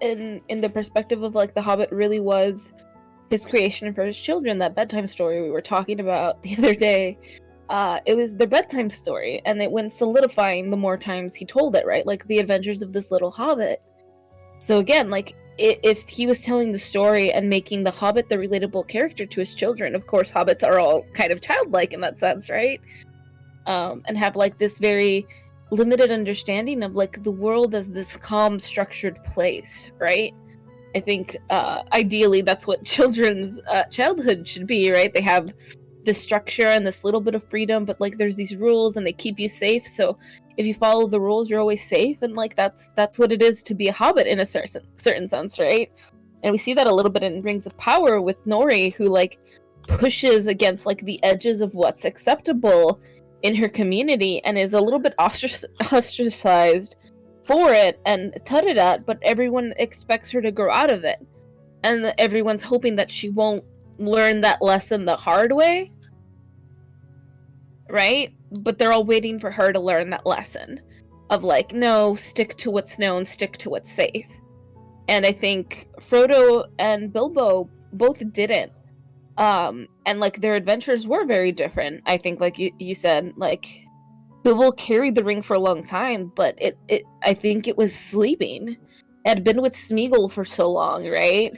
in the perspective of like The Hobbit really was his creation for his children. That bedtime story we were talking about the other day, it was their bedtime story, and it went solidifying the more times he told it, right? Like the adventures of this little hobbit. So again, like if he was telling the story and making the hobbit the relatable character to his children, of course hobbits are all kind of childlike in that sense, right? And have like this very limited understanding of like the world as this calm, structured place, right? I think ideally that's what children's childhood should be, right? They have this structure and this little bit of freedom, but like there's these rules and they keep you safe. So if you follow the rules, you're always safe. And like that's what it is to be a hobbit in a certain sense, right? And we see that a little bit in Rings of Power with Nori, who like pushes against like the edges of what's acceptable in her community and is a little bit ostracized for it and tutted at, but everyone expects her to grow out of it. And everyone's hoping that she won't learn that lesson the hard way, right? But they're all waiting for her to learn that lesson of like, no, stick to what's known, stick to what's safe. And I think Frodo and Bilbo both didn't. And like their adventures were very different. I think like you said, like Bilbo carried the ring for a long time, but it I think it was sleeping. It had been with Smeagol for so long, right?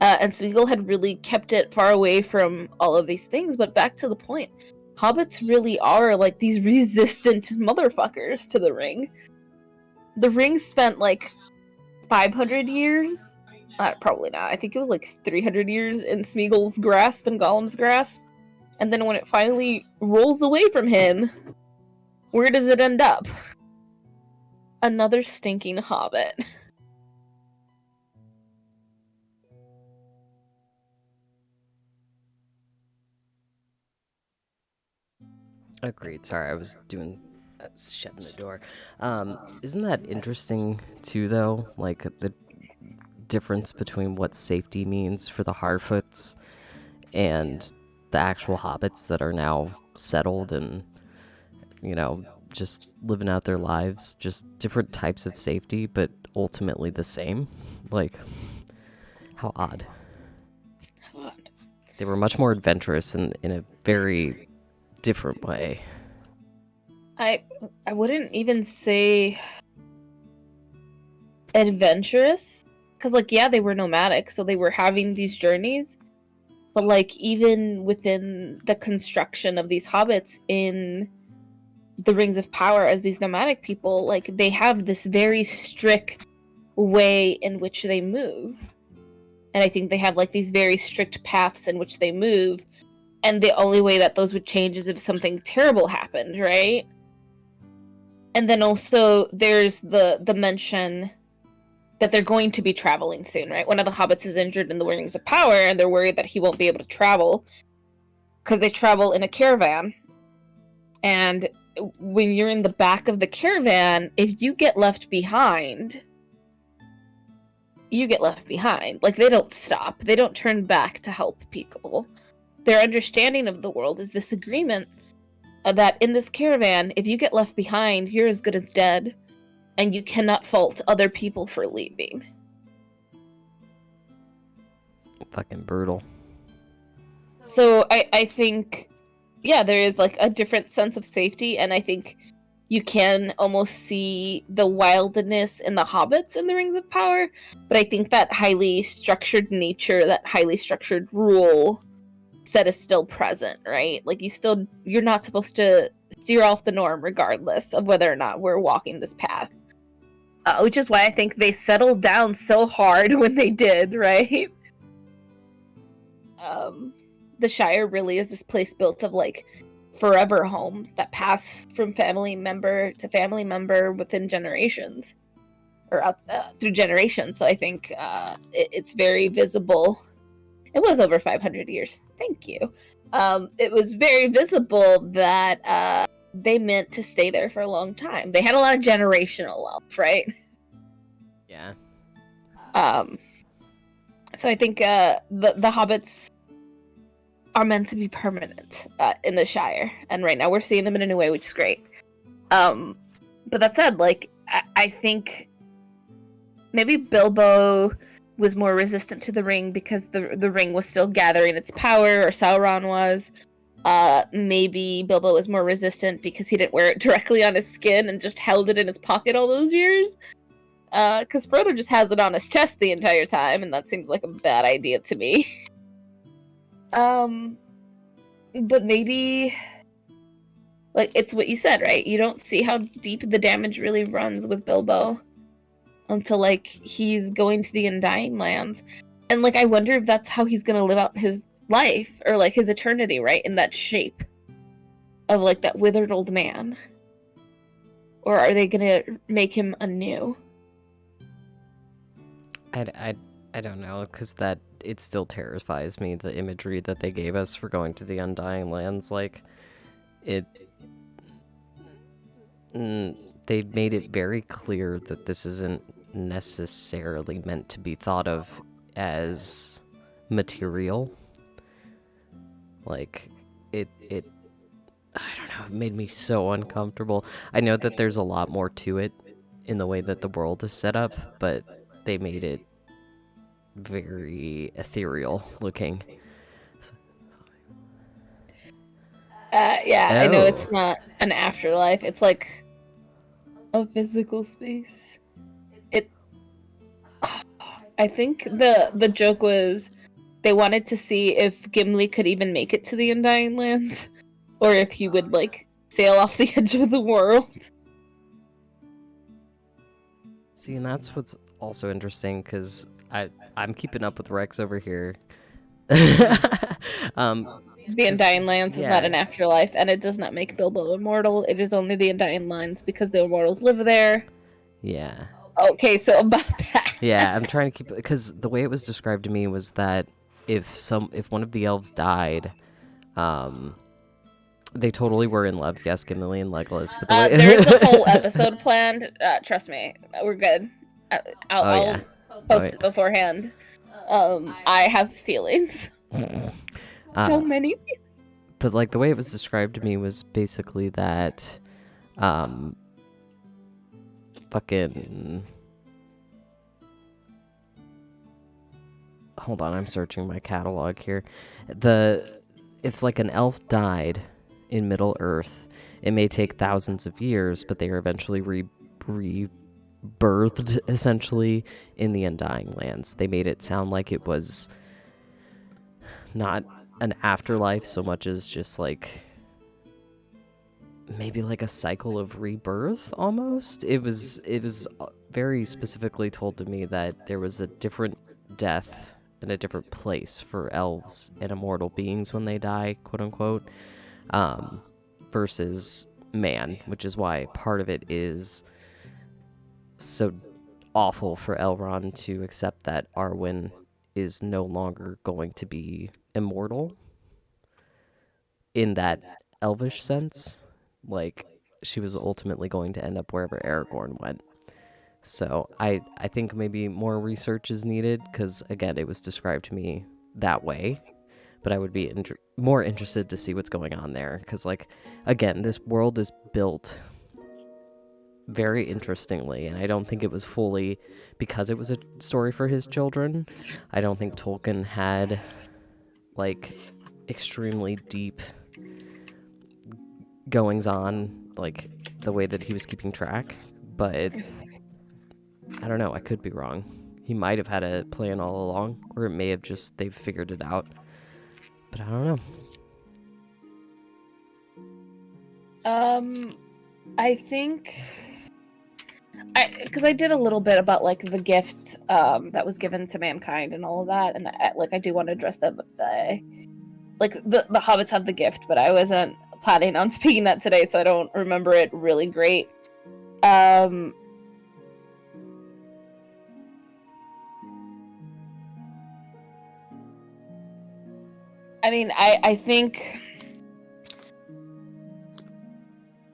And Smeagol had really kept it far away from all of these things. But back to the point, hobbits really are like these resistant motherfuckers to the ring. The ring spent like 500 years. Probably not. I think it was like 300 years in Smeagol's grasp and Gollum's grasp. And then when it finally rolls away from him, where does it end up? Another stinking hobbit. I Agreed. Sorry, I was shutting the door. Isn't that interesting too, though? Like the difference between what safety means for the Harfoots and the actual hobbits that are now settled and, just living out their lives. Just different types of safety, but ultimately the same. Like, how odd. They were much more adventurous in a very different way. I wouldn't even say adventurous, because yeah, they were nomadic, so they were having these journeys, but even within the construction of these hobbits in the Rings of Power as these nomadic people, they have this very strict way in which they move, and I think they have these very strict paths in which they move, and the only way that those would change is if something terrible happened, right? And then also there's the mention that they're going to be traveling soon, right? One of the hobbits is injured in the Rings of Power, and they're worried that he won't be able to travel because they travel in a caravan. And when you're in the back of the caravan, if you get left behind, you get left behind. They don't stop. They don't turn back to help people. Their understanding of the world is this agreement that in this caravan, if you get left behind, you're as good as dead, and you cannot fault other people for leaving. Fucking brutal. So I think, yeah, there is a different sense of safety, and I think you can almost see the wildness in the hobbits in the Rings of Power, but I think that highly structured nature, that highly structured rule set is still present, right? You're not supposed to steer off the norm regardless of whether or not we're walking this path. Which is why I think they settled down so hard when they did, right? The Shire really is this place built of forever homes that pass from family member to family member within generations, or through generations. So I think it's very visible. It was over 500 years. Thank you. It was very visible that they meant to stay there for a long time. They had a lot of generational wealth, right? Yeah. So I think the hobbits are meant to be permanent in the Shire, and right now we're seeing them in a new way, which is great. But that said, I think maybe Bilbo was more resistant to the ring because the ring was still gathering its power, or Sauron was. Maybe Bilbo was more resistant because he didn't wear it directly on his skin and just held it in his pocket all those years. Because Frodo just has it on his chest the entire time, and that seems like a bad idea to me. But maybe, it's what you said, right? You don't see how deep the damage really runs with Bilbo until, he's going to the Undying Lands. And, I wonder if that's how he's gonna live out his life, or, his eternity, right? In that shape of, that withered old man. Or are they gonna make him anew? I don't know, because it still terrifies me, the imagery that they gave us for going to the Undying Lands. They made it very clear that this isn't necessarily meant to be thought of as material. It I don't know, it made me so uncomfortable. I know that there's a lot more to it in the way that the world is set up, but they made it very ethereal looking. Yeah, I know it's not an afterlife. It's a physical space. I think the joke was they wanted to see if Gimli could even make it to the Undying Lands, or if he would sail off the edge of the world. See, and that's what's also interesting, because I'm keeping up with Rex over here. The Undying Lands is not an afterlife, and it does not make Bilbo immortal. It is only the Undying Lands because the immortals live there. Yeah. Okay, so about that. Yeah, I'm trying to keep, because the way it was described to me was that if one of the elves died, They totally were in love. Yes, Gimli and Legolas. But the way There's a whole episode planned. Trust me, we're good. Oh, I'll yeah. post Oh, it beforehand. I have feelings. So many. But like the way it was described to me was basically that, fucking. Hold on, I'm searching my catalog here. If like an elf died in Middle Earth, it may take thousands of years, but they are eventually rebirthed essentially in the Undying Lands. They made it sound like it was not an afterlife so much as just like maybe like a cycle of rebirth almost. It was very specifically told to me that there was a different death in a different place for elves and immortal beings when they die, quote unquote, versus man, which is why part of it is so awful for Elrond to accept that Arwen is no longer going to be immortal in that elvish sense. Like, she was ultimately going to end up wherever Aragorn went. So I think maybe more research is needed because, again, it was described to me that way. But I would be more interested to see what's going on there because, like, again, this world is built very interestingly, and I don't think it was fully because it was a story for his children. I don't think Tolkien had, like, extremely deep goings on, like, the way that he was keeping track, but I don't know, I could be wrong. He might have had a plan all along, or it may have just they've figured it out, but I don't know. I think because I did a little bit about like the gift that was given to mankind and all of that, and I do want to address that. Like the hobbits have the gift, but I wasn't planning on speaking that today, so I don't remember it really great. I mean, I think.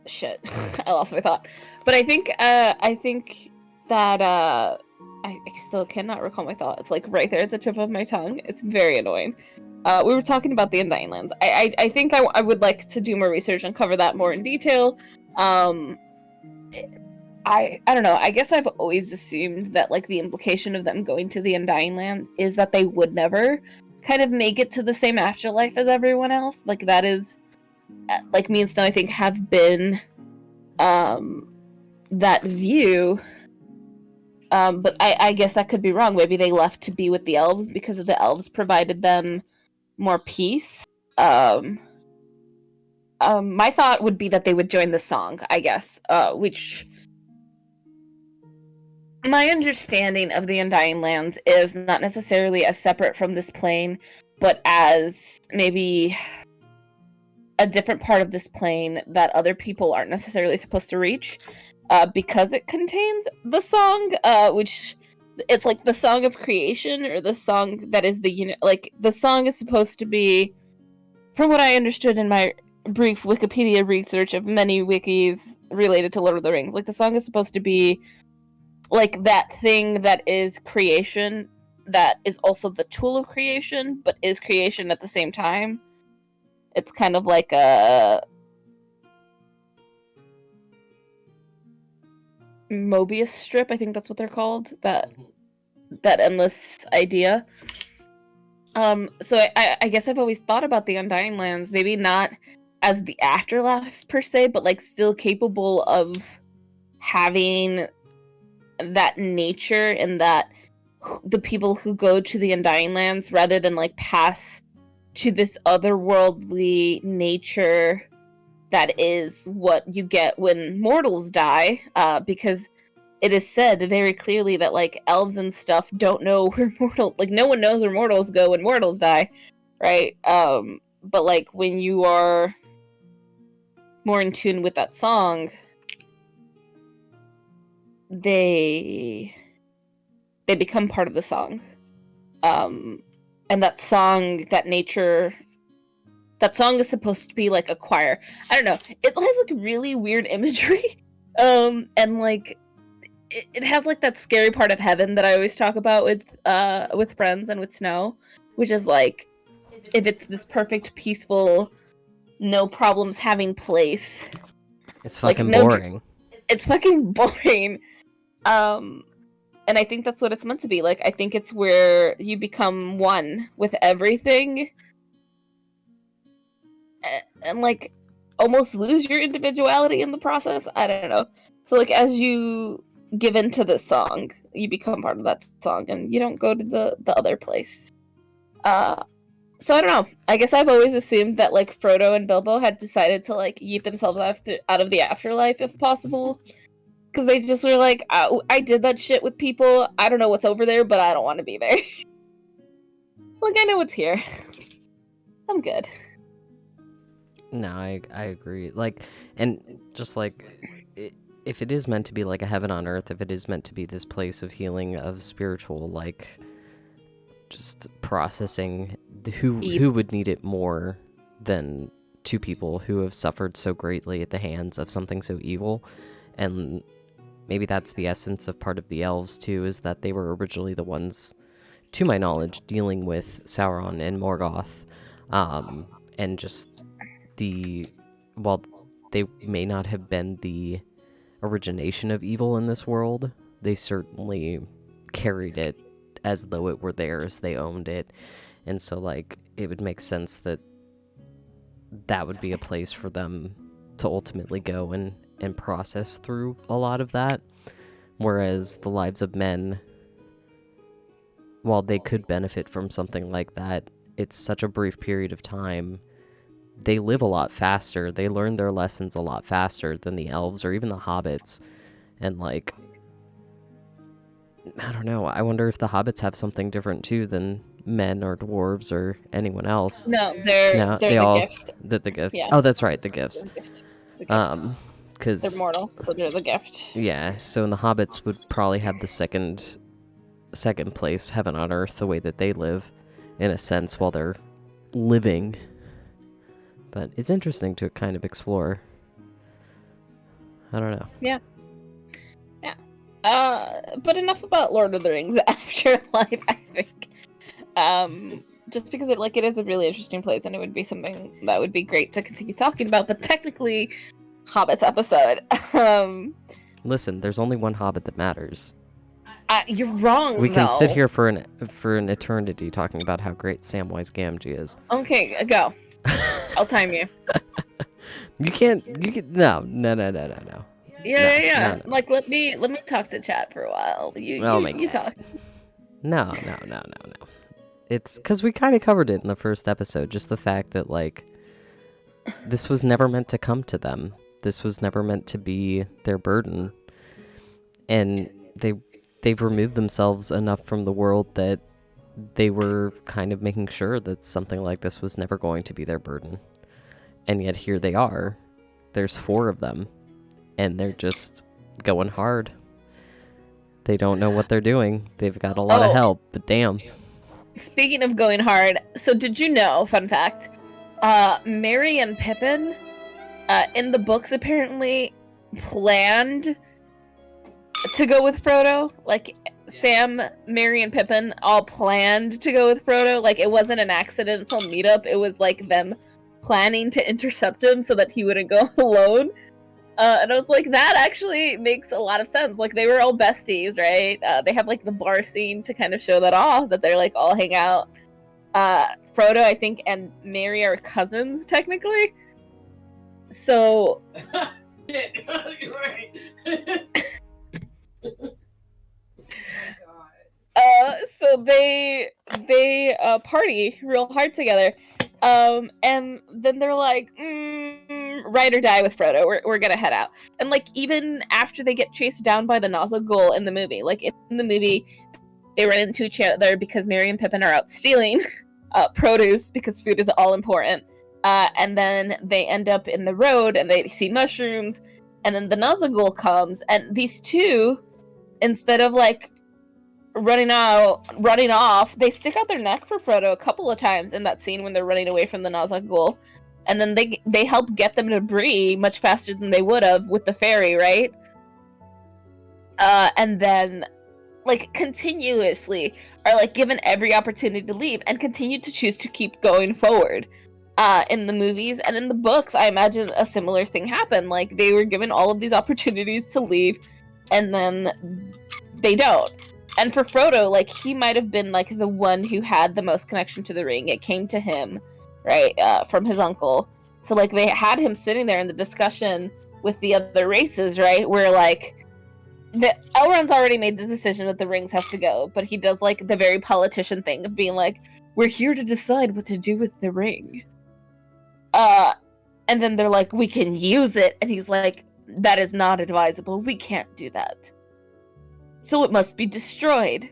Shit, I lost my thought. But I think that I still cannot recall my thought. It's like right there at the tip of my tongue. It's very annoying. We were talking about the Undying Lands. I think I would like to do more research and cover that more in detail. I don't know. I guess I've always assumed that like the implication of them going to the Undying Land is that they would never kind of make it to the same afterlife as everyone else. Like that is like me and Snow, I think, have been that view. But I guess that could be wrong. Maybe they left to be with the elves because the elves provided them more peace. My thought would be that they would join the song, I guess, which my understanding of the Undying Lands is not necessarily as separate from this plane, but as maybe a different part of this plane that other people aren't necessarily supposed to reach, because it contains the song, which it's like the song of creation, or the song that is the like the song is supposed to be, from what I understood in my brief Wikipedia research of many wikis related to Lord of the Rings, like the song is supposed to be like that thing that is creation, that is also the tool of creation, but is creation at the same time. It's kind of like a Mobius strip, I think that's what they're called. That endless idea. So I guess I've always thought about the Undying Lands, maybe not as the afterlife per se, but like still capable of having that nature, and that the people who go to the Undying Lands, rather than like pass to this otherworldly nature that is what you get when mortals die, because it is said very clearly that like elves and stuff don't know where no one knows where mortals go when mortals die, right? But like when you are more in tune with that song, they become part of the song. And that song, that nature that song is supposed to be like a choir. I don't know. It has like really weird imagery. And like it has like that scary part of heaven that I always talk about with friends and with Snow, which is like if it's this perfect, peaceful, no problems having place. It's fucking like, boring. It's fucking boring. And I think that's what it's meant to be. Like, I think it's where you become one with everything. And like, almost lose your individuality in the process. I don't know. So, like, as you give into this song, you become part of that song, and you don't go to the other place. So I don't know. I guess I've always assumed that, like, Frodo and Bilbo had decided to, like, yeet themselves out of the afterlife if possible. Because they just were like, oh, I did that shit with people. I don't know what's over there, but I don't want to be there. Like, I know what's here. I'm good. No, I agree. Like, and just like, if it is meant to be like a heaven on earth, if it is meant to be this place of healing, of spiritual, like, just processing, who would need it more than two people who have suffered so greatly at the hands of something so evil? And maybe that's the essence of part of the elves too, is that they were originally the ones, to my knowledge, dealing with Sauron and Morgoth, and just while they may not have been the origination of evil in this world, they certainly carried it as though it were theirs. They owned it. And so, like, it would make sense that that would be a place for them to ultimately go and process through a lot of that. Whereas the lives of men, while they could benefit from something like that, it's such a brief period of time. They live a lot faster. They learn their lessons a lot faster than the elves or even the hobbits. And, like, I don't know. I wonder if the hobbits have something different too than men or dwarves or anyone else. No, they're the gift. The gift. Yeah. Oh, that's right, the gifts. The gift. Because they're mortal, so they're the gift. Yeah, so in the hobbits would probably have the second place, heaven on earth, the way that they live, in a sense, while they're living. But it's interesting to kind of explore. I don't know. Yeah. But enough about Lord of the Rings Afterlife, I think. Just because it is a really interesting place, and it would be something that would be great to continue talking about, but technically, Hobbits episode. Listen, there's only one Hobbit that matters. You're wrong, We can sit here for an eternity talking about how great Samwise Gamgee is. Okay, go. I'll time you. You can no. Yeah. No. Like, let me talk to chat for a while. You talk. No. It's because we kind of covered it in the first episode. Just the fact that, like, this was never meant to come to them. This was never meant to be their burden. And they've removed themselves enough from the world that they were kind of making sure that something like this was never going to be their burden. And yet here they are. There's 4 of them. And they're just going hard. They don't know what they're doing. They've got a lot of help, but damn. Speaking of going hard, so did you know, fun fact, Merry and Pippin, in the books apparently planned to go with Frodo. Like, Sam, Merry, and Pippin all planned to go with Frodo. Like, it wasn't an accidental meetup. It was, like, them planning to intercept him so that he wouldn't go alone. And I was like, that actually makes a lot of sense. Like, they were all besties, right? They have, like, the bar scene to kind of show that off, that they're, like, all hang out. Frodo, I think, and Merry are cousins, technically. So... Shit, you're right. So they party real hard together. And then they're like, ride or die with Frodo. We're gonna head out. And, like, even after they get chased down by the Nazgul in the movie, like, in the movie, they run into each other because Merry and Pippin are out stealing produce because food is all important. And then they end up in the road and they see mushrooms. And then the Nazgul comes, and these two, instead of, like, running off. They stick out their neck for Frodo a couple of times in that scene when they're running away from the Nazgul, and then they help get them to Bree much faster than they would have with the ferry, right? And then like continuously are like given every opportunity to leave and continue to choose to keep going forward. In the movies and in the books, I imagine a similar thing happened. Like they were given all of these opportunities to leave, and then they don't. And for Frodo, like he might have been like the one who had the most connection to the ring. It came to him, right, from his uncle. So like they had him sitting there in the discussion with the other races, right, where like Elrond's already made the decision that the rings has to go, but he does like the very politician thing of being like, we're here to decide what to do with the ring. And then they're like, we can use it, and he's like, that is not advisable, we can't do that. So it must be destroyed.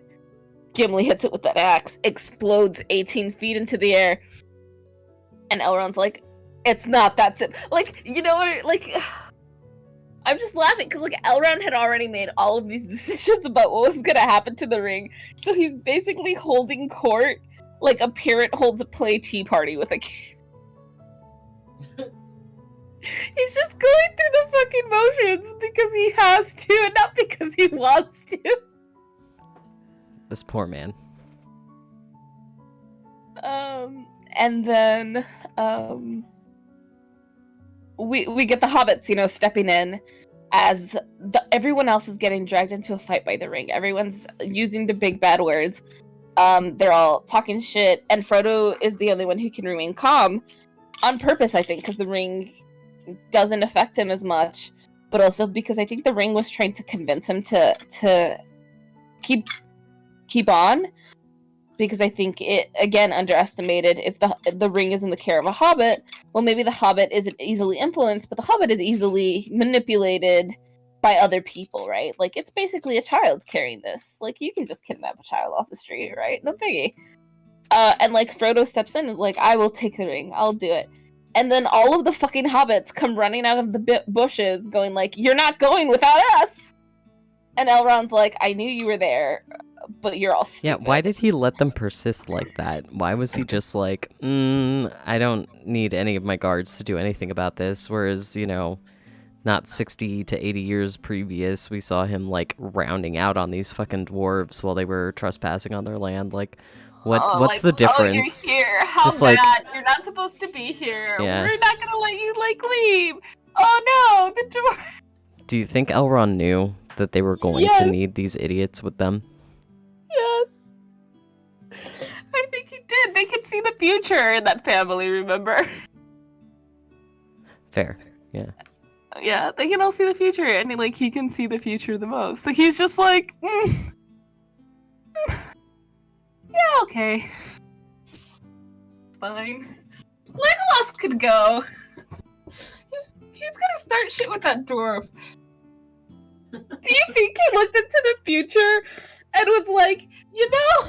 Gimli hits it with that axe, explodes 18 feet into the air, and Elrond's like, it's not that simple. Like, you know what, like... I'm just laughing because like Elrond had already made all of these decisions about what was gonna happen to the ring, so he's basically holding court like a parent holds a play tea party with a kid. He's just going through the fucking motions because he has to, and not because he wants to. This poor man. And then we get the hobbits, you know, stepping in as everyone else is getting dragged into a fight by the ring. Everyone's using the big bad words. They're all talking shit, and Frodo is the only one who can remain calm on purpose, I think, because the ring doesn't affect him as much, but also because I think the ring was trying to convince him to keep on. Because I think it, again, underestimated if the ring is in the care of a hobbit, well, maybe the hobbit isn't easily influenced, but the hobbit is easily manipulated by other people, right? Like, it's basically a child carrying this. Like, you can just kidnap a child off the street, right? No biggie. And, like, Frodo steps in and is like, I will take the ring. I'll do it. And then all of the fucking hobbits come running out of the bushes going like, you're not going without us! And Elrond's like, I knew you were there, but you're all stupid. Yeah, why did he let them persist like that? Why was he just like, I don't need any of my guards to do anything about this? Whereas, you know, not 60 to 80 years previous, we saw him, like, rounding out on these fucking dwarves while they were trespassing on their land. Like, what's the difference? Oh, you're here. How just bad. like, you're not supposed to be here. Yeah. We're not gonna let you, like, leave. Oh, no, the dwarf. Do you think Elrond knew that they were going to need these idiots with them? Yes. I think he did. They could see the future in that family, remember? Fair, yeah. Yeah, they can all see the future, and he can see the future the most. Like, he's just like, yeah, okay. Fine. Legolas could go. He's gonna start shit with that dwarf. Do you think he looked into the future and was like, you know,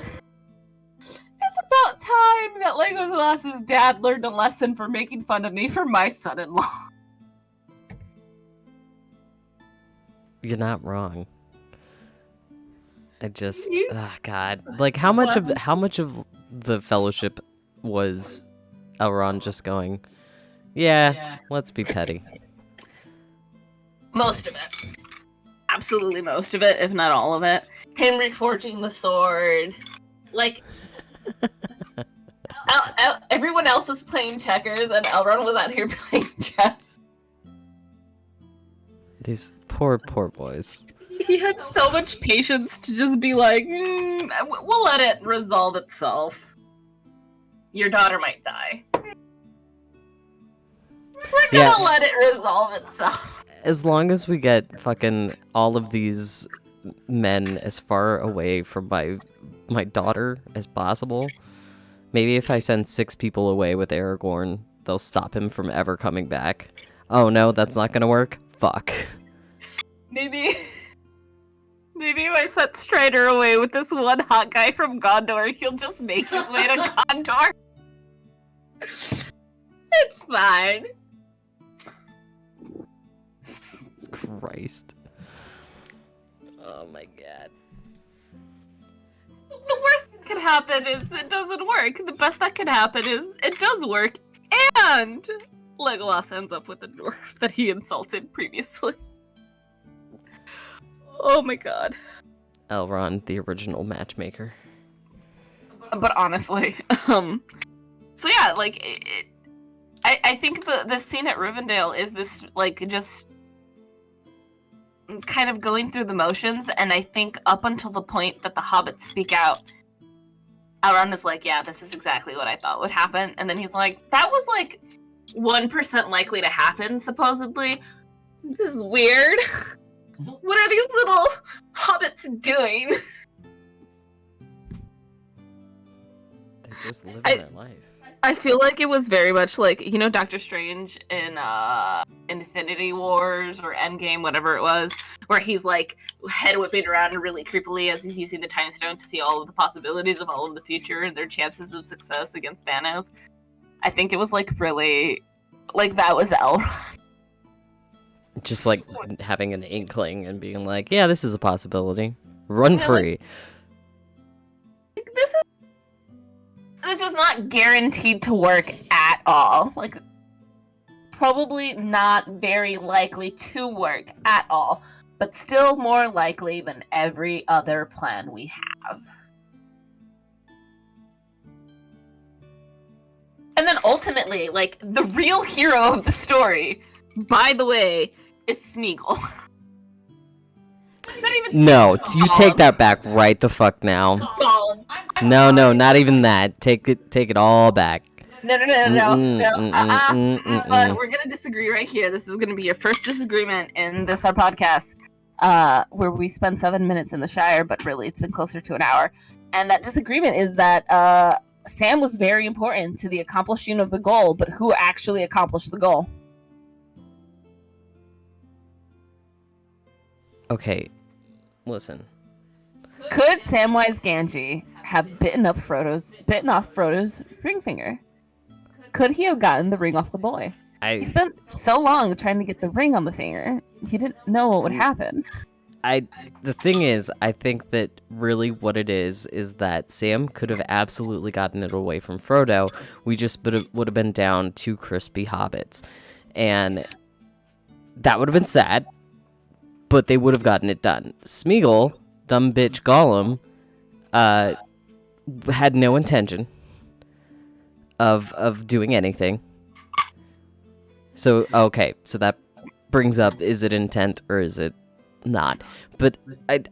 it's about time that Legolas's dad learned a lesson for making fun of me for my son-in-law? You're not wrong. I just, God, like how much of the Fellowship was Elrond just going, yeah, let's be petty. Most of it. Absolutely most of it, if not all of it. Him reforging the sword. Like, everyone else was playing checkers, and Elrond was out here playing chess. These poor boys. He had so much patience to just be like, we'll let it resolve itself. Your daughter might die. We're gonna let it resolve itself. As long as we get fucking all of these men as far away from my daughter as possible. Maybe if I send 6 people away with Aragorn, they'll stop him from ever coming back. Oh no, that's not gonna work? Fuck. Maybe if I set Strider away with this one hot guy from Gondor, he'll just make his way to Gondor. It's fine. Christ. Oh my god. could happen is it doesn't work. The best that could happen is it does work, and Legolas ends up with the dwarf that he insulted previously. Oh my god. Elrond, the original matchmaker. But honestly, so yeah, like, I think the scene at Rivendell is this, like, just kind of going through the motions, and I think up until the point that the hobbits speak out, Elrond is like, yeah, this is exactly what I thought would happen, and then he's like, that was, like, 1% likely to happen, supposedly. This is weird. What are these little hobbits doing? They're just living their life. I feel like it was very much like, you know, Doctor Strange in Infinity Wars or Endgame, whatever it was, where he's like head whipping around really creepily as he's using the time stone to see all of the possibilities of all of the future and their chances of success against Thanos. I think it was like really, like, that was Elrond. Just like having an inkling and being like, yeah, this is a possibility. Run free. This is not guaranteed to work at all. Like, probably not very likely to work at all, but still more likely than every other plan we have. And then ultimately, like, the real hero of the story, by the way, is Smeagol. Not even No, Smeagol. you take that back right the fuck now. Gollum. No, not even that. Take it all back. No. But we're gonna disagree right here. This is gonna be your first disagreement in this our podcast, where we spend 7 minutes in the Shire, but really it's been closer to an hour. And that disagreement is that Sam was very important to the accomplishing of the goal, but who actually accomplished the goal? Okay, listen. Could Samwise Gamgee have bitten off Frodo's ring finger? Could he have gotten the ring off the boy? He spent so long trying to get the ring on the finger. He didn't know what would happen. The thing is, I think that really what it is that Sam could have absolutely gotten it away from Frodo. We just would have been down 2 crispy hobbits. And that would have been sad, but they would have gotten it done. Smeagol, dumb bitch Gollum, had no intention of doing anything. So, okay, so that brings up, is it intent or is it not? But I don't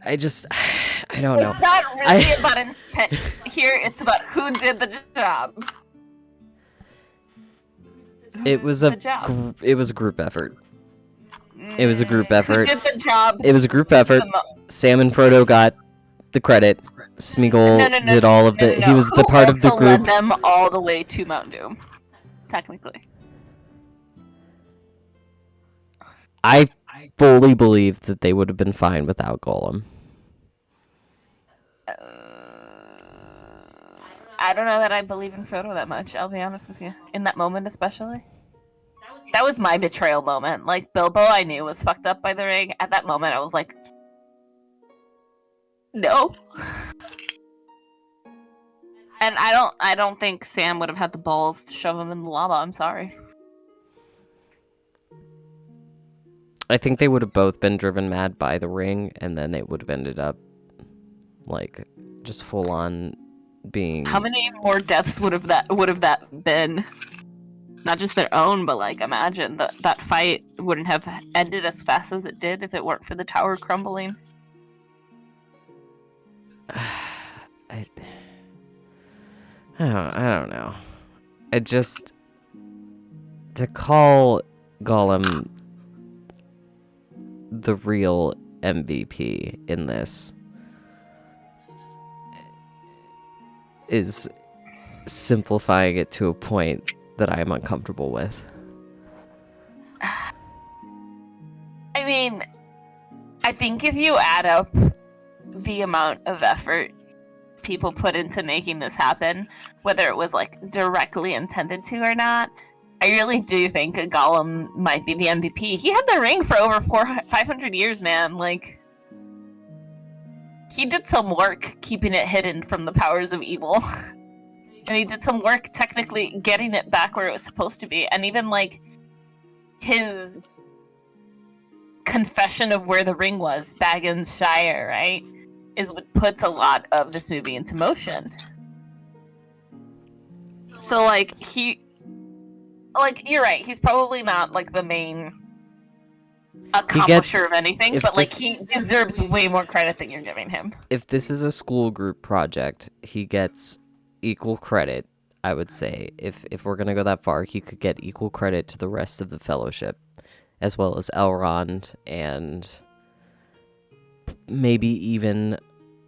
know. It's not really about intent here, it's about who did the job. It was a group effort. It was a group effort. Who did the job? It was a group effort. Sam and Frodo got the credit. Smeagol did all of the. He was the part of the Who also group. led them all the way to Mount Doom, technically. I fully believe that they would have been fine without Gollum. I don't know that I believe in Frodo that much, I'll be honest with you. In that moment especially. That was my betrayal moment. Like, Bilbo I knew was fucked up by the ring. At that moment I was like, no. And I don't think Sam would have had the balls to shove him in the lava, I'm sorry. I think they would have both been driven mad by the ring, and then they would have ended up, like, just full on being. How many more deaths would have that been? Not just their own, but like, imagine that fight wouldn't have ended as fast as it did if it weren't for the tower crumbling. I don't know. To call Gollum the real MVP in this is simplifying it to a point that I am uncomfortable with. I mean, I think if you add up the amount of effort people put into making this happen, whether it was like directly intended to or not, I really do think Gollum might be the MVP. He had the ring for over 500 years, man. Like, he did some work keeping it hidden from the powers of evil. And he did some work technically getting it back where it was supposed to be. And even, like, his confession of where the ring was, Baggins Shire, right, is what puts a lot of this movie into motion. So, like, you're right, he's probably not, like, the main accomplisher of anything, but, like, he deserves way more credit than you're giving him. If this is a school group project, he gets equal credit, I would say. If we're going to go that far, he could get equal credit to the rest of the Fellowship, as well as Elrond and maybe even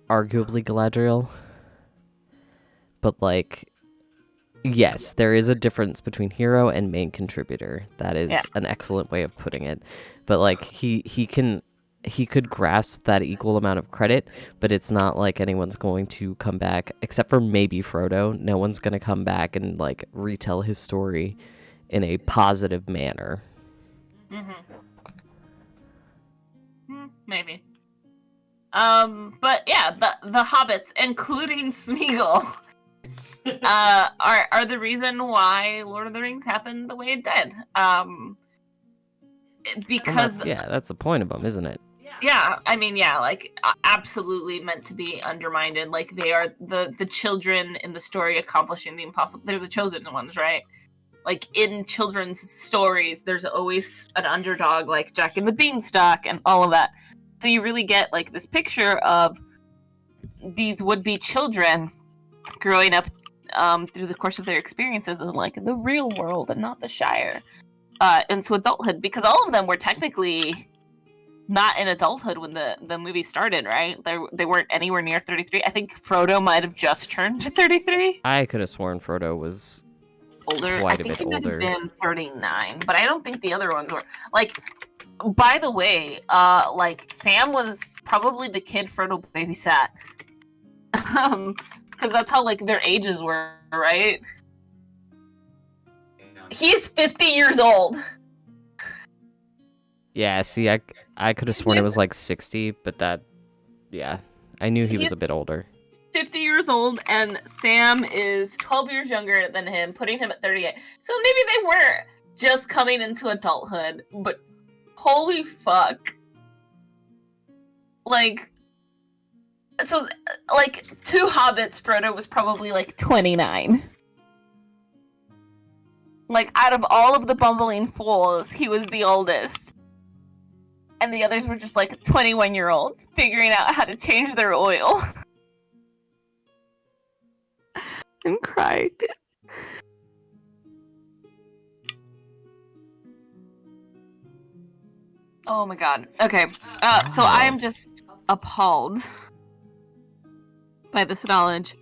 arguably Galadriel. But, like, yes, there is a difference between hero and main contributor. That is an excellent way of putting it. But, like, he could grasp that equal amount of credit, but it's not like anyone's going to come back, except for maybe Frodo. No one's going to come back and, like, retell his story in a positive manner. Maybe. But yeah, the Hobbits, including Smeagol, are the reason why Lord of the Rings happened the way it did. Because that's the point of them, isn't it? Yeah, I mean, yeah, like, absolutely meant to be undermined. Like, they are the children in the story accomplishing the impossible. They're the chosen ones, right? Like, in children's stories, there's always an underdog, like Jack and the Beanstalk and all of that. So you really get, like, this picture of these would-be children growing up through the course of their experiences in, like, the real world and not the Shire. Into adulthood, because all of them were technically not in adulthood when the movie started, right? They weren't anywhere near 33. I think Frodo might have just turned 33. I could have sworn Frodo was older. Quite I a think bit he might older. have been 39, but I don't think the other ones were. Like, by the way, like, Sam was probably the kid Frodo babysat. Because that's how, like, their ages were, right? He's 50 years old. Yeah, see, I could have sworn it was like 60, but I knew he was a bit older. 50 years old, and Sam is 12 years younger than him, putting him at 38. So maybe they were just coming into adulthood, but holy fuck. Like, so, like, two Hobbits, Frodo was probably, like, 29. Like, out of all of the bumbling fools, he was the oldest. And the others were just, like, 21-year-olds figuring out how to change their oil. I'm crying. Oh my god. Okay. So I am just appalled by this knowledge.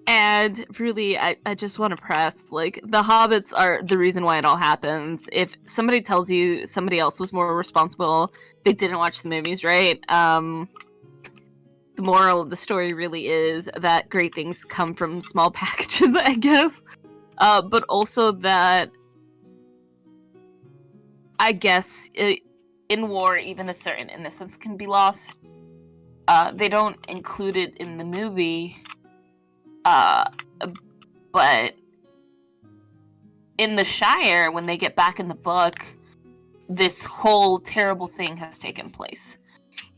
And really, I just want to press, like, the Hobbits are the reason why it all happens. If somebody tells you somebody else was more responsible, they didn't watch the movies, right? The moral of the story really is that great things come from small packages, I guess. But also that, I guess, in war, even a certain innocence can be lost. They don't include it in the movie. But in the Shire, when they get back in the book, this whole terrible thing has taken place,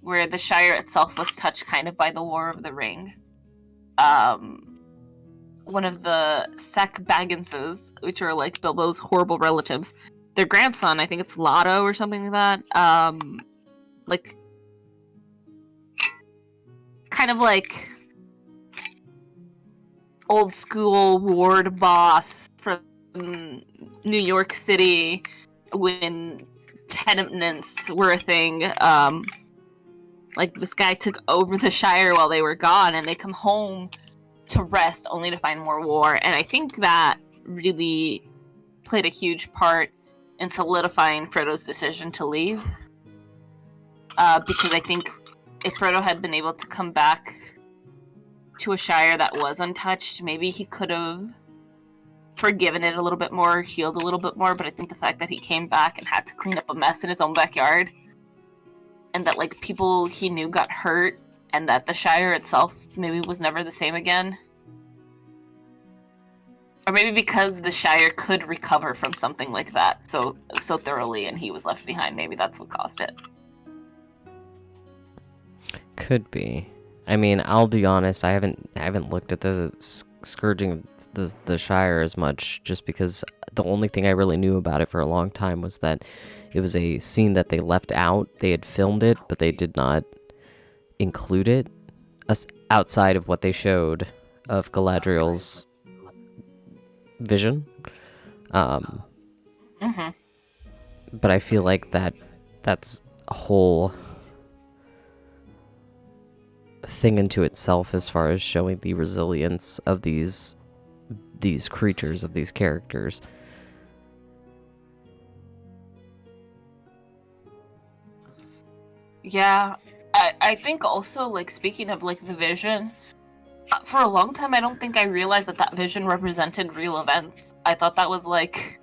where the Shire itself was touched kind of by the War of the Ring. One of the Sack Bagginses, which are like Bilbo's horrible relatives, their grandson, I think it's Lotto or something like that, like, kind of like old school ward boss from New York City when tenements were a thing. Like, this guy took over the Shire while they were gone, and they come home to rest only to find more war. And I think that really played a huge part in solidifying Frodo's decision to leave. Because I think if Frodo had been able to come back to a Shire that was untouched, maybe he could have forgiven it a little bit more, healed a little bit more, but I think the fact that he came back and had to clean up a mess in his own backyard, and that, like, people he knew got hurt, and that the Shire itself maybe was never the same again. Or maybe because the Shire could recover from something like that so thoroughly and he was left behind. Maybe that's what caused it. Could be. I mean, I'll be honest, I haven't looked at the scourging of the Shire as much, just because the only thing I really knew about it for a long time was that it was a scene that they left out. They had filmed it, but they did not include it outside of what they showed of Galadriel's vision. Mm-hmm. But I feel like that's a whole thing into itself as far as showing the resilience of these creatures, of these characters. Yeah, I think also, like, speaking of, like, the vision, for a long time I don't think I realized that vision represented real events. I thought that was, like,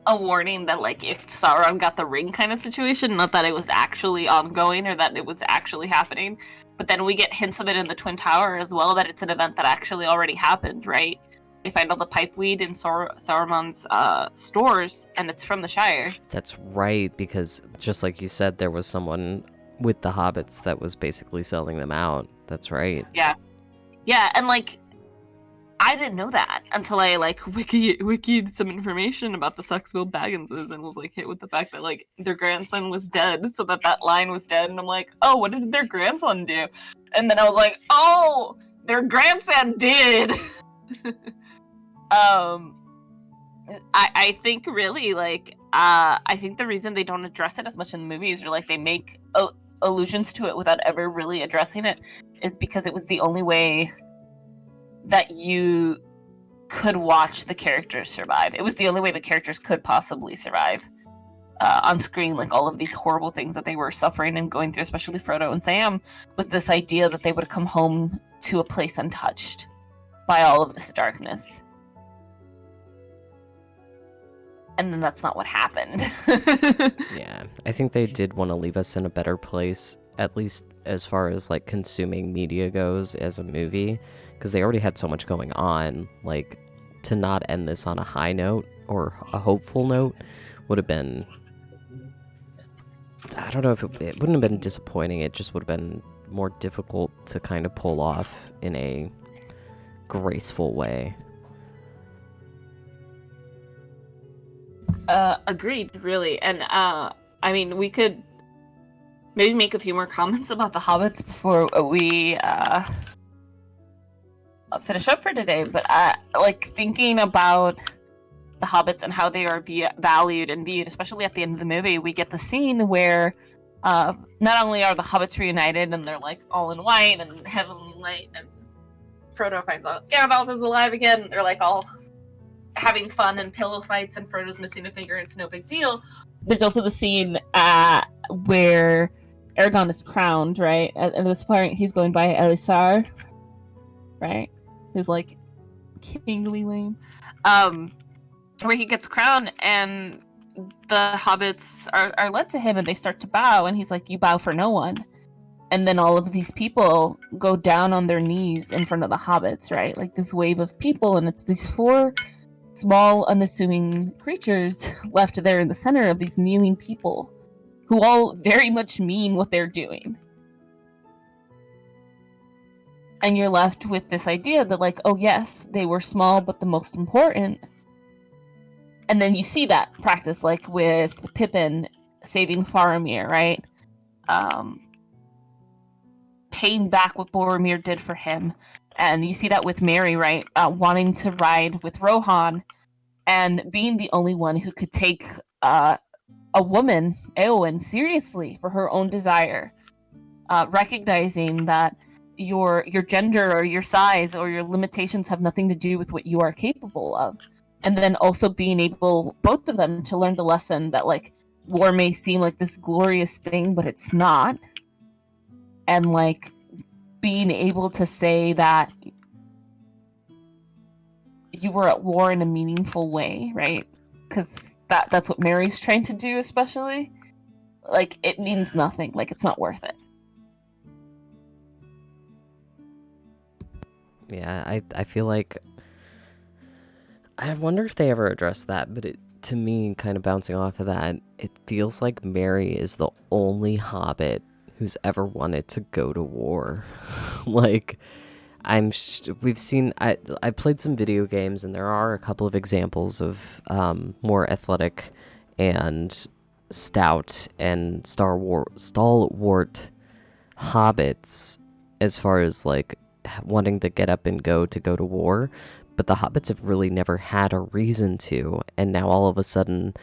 a warning that, like, if Sauron got the ring kind of situation, not that it was actually ongoing or that it was actually happening. But then we get hints of it in the Twin Tower as well, that it's an event that actually already happened, right? They find all the pipeweed in Saruman's stores, and it's from the Shire. That's right, because just like you said, there was someone with the hobbits that was basically selling them out. That's right. Yeah, and, like, I didn't know that until I, like, wikied some information about the Saxville Bagginses and was, like, hit with the fact that, like, their grandson was dead, so that line was dead, and I'm like, oh, what did their grandson do? And then I was like, oh, their grandson did! I think really, like, I think the reason they don't address it as much in the movies, or, like, they make allusions to it without ever really addressing it, is because it was the only way that you could watch the characters survive. It was the only way the characters could possibly survive on screen. Like, all of these horrible things that they were suffering and going through, especially Frodo and Sam, was this idea that they would come home to a place untouched by all of this darkness. And then that's not what happened. Yeah, I think they did want to leave us in a better place, at least as far as, like, consuming media goes as a movie, because they already had so much going on. Like, to not end this on a high note or a hopeful note would have been, I don't know if it wouldn't have been disappointing. It just would have been more difficult to kind of pull off in a graceful way. Agreed, really. And I mean, we could maybe make a few more comments about the Hobbits before we finish up for today. But like, thinking about the Hobbits and how they are valued and viewed, especially at the end of the movie, we get the scene where not only are the Hobbits reunited and they're, like, all in white and heavenly light, and Frodo finds out Gandalf is alive again. They're, like, all having fun and pillow fights, and Frodo's missing a finger, and it's no big deal. There's also the scene where Aragorn is crowned, right? At this point, he's going by Elisar, right? His, like, kingly name. Where he gets crowned, and the hobbits are led to him, and they start to bow, and he's like, you bow for no one. And then all of these people go down on their knees in front of the hobbits, right? Like, this wave of people, and it's these four small, unassuming creatures left there in the center of these kneeling people who all very much mean what they're doing. And you're left with this idea that, like, oh yes, they were small, but the most important. And then you see that practice, like, with Pippin saving Faramir, right? Paying back what Boromir did for him. And you see that with Merry, right? Wanting to ride with Rohan and being the only one who could take a woman, Eowyn, seriously for her own desire. Recognizing that your gender or your size or your limitations have nothing to do with what you are capable of. And then also being able, both of them, to learn the lesson that, like, war may seem like this glorious thing, but it's not. And, like, being able to say that you were at war in a meaningful way, right? Because that's what Mary's trying to do, especially. Like, it means nothing. Like, it's not worth it. Yeah, I feel like I wonder if they ever address that, but to me, kind of bouncing off of that, it feels like Merry is the only Hobbit who's ever wanted to go to war. Like, we've seen, I played some video games, and there are a couple of examples of more athletic and stout and stalwart hobbits as far as like wanting to get up and go to war, but the hobbits have really never had a reason to, and now all of a sudden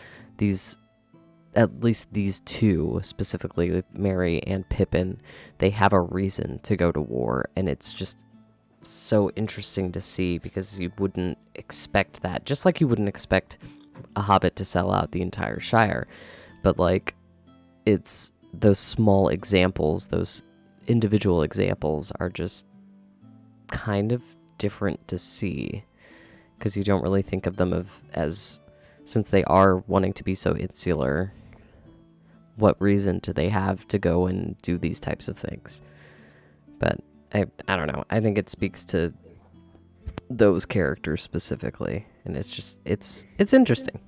at least these two, specifically Merry and Pippin, they have a reason to go to war, and it's just so interesting to see because you wouldn't expect that, just like you wouldn't expect a hobbit to sell out the entire Shire. But like, it's those small examples, those individual examples are just kind of different to see because you don't really think of them as since they are wanting to be so insular, what reason do they have to go and do these types of things? But I don't know. I think it speaks to those characters specifically, and it's interesting.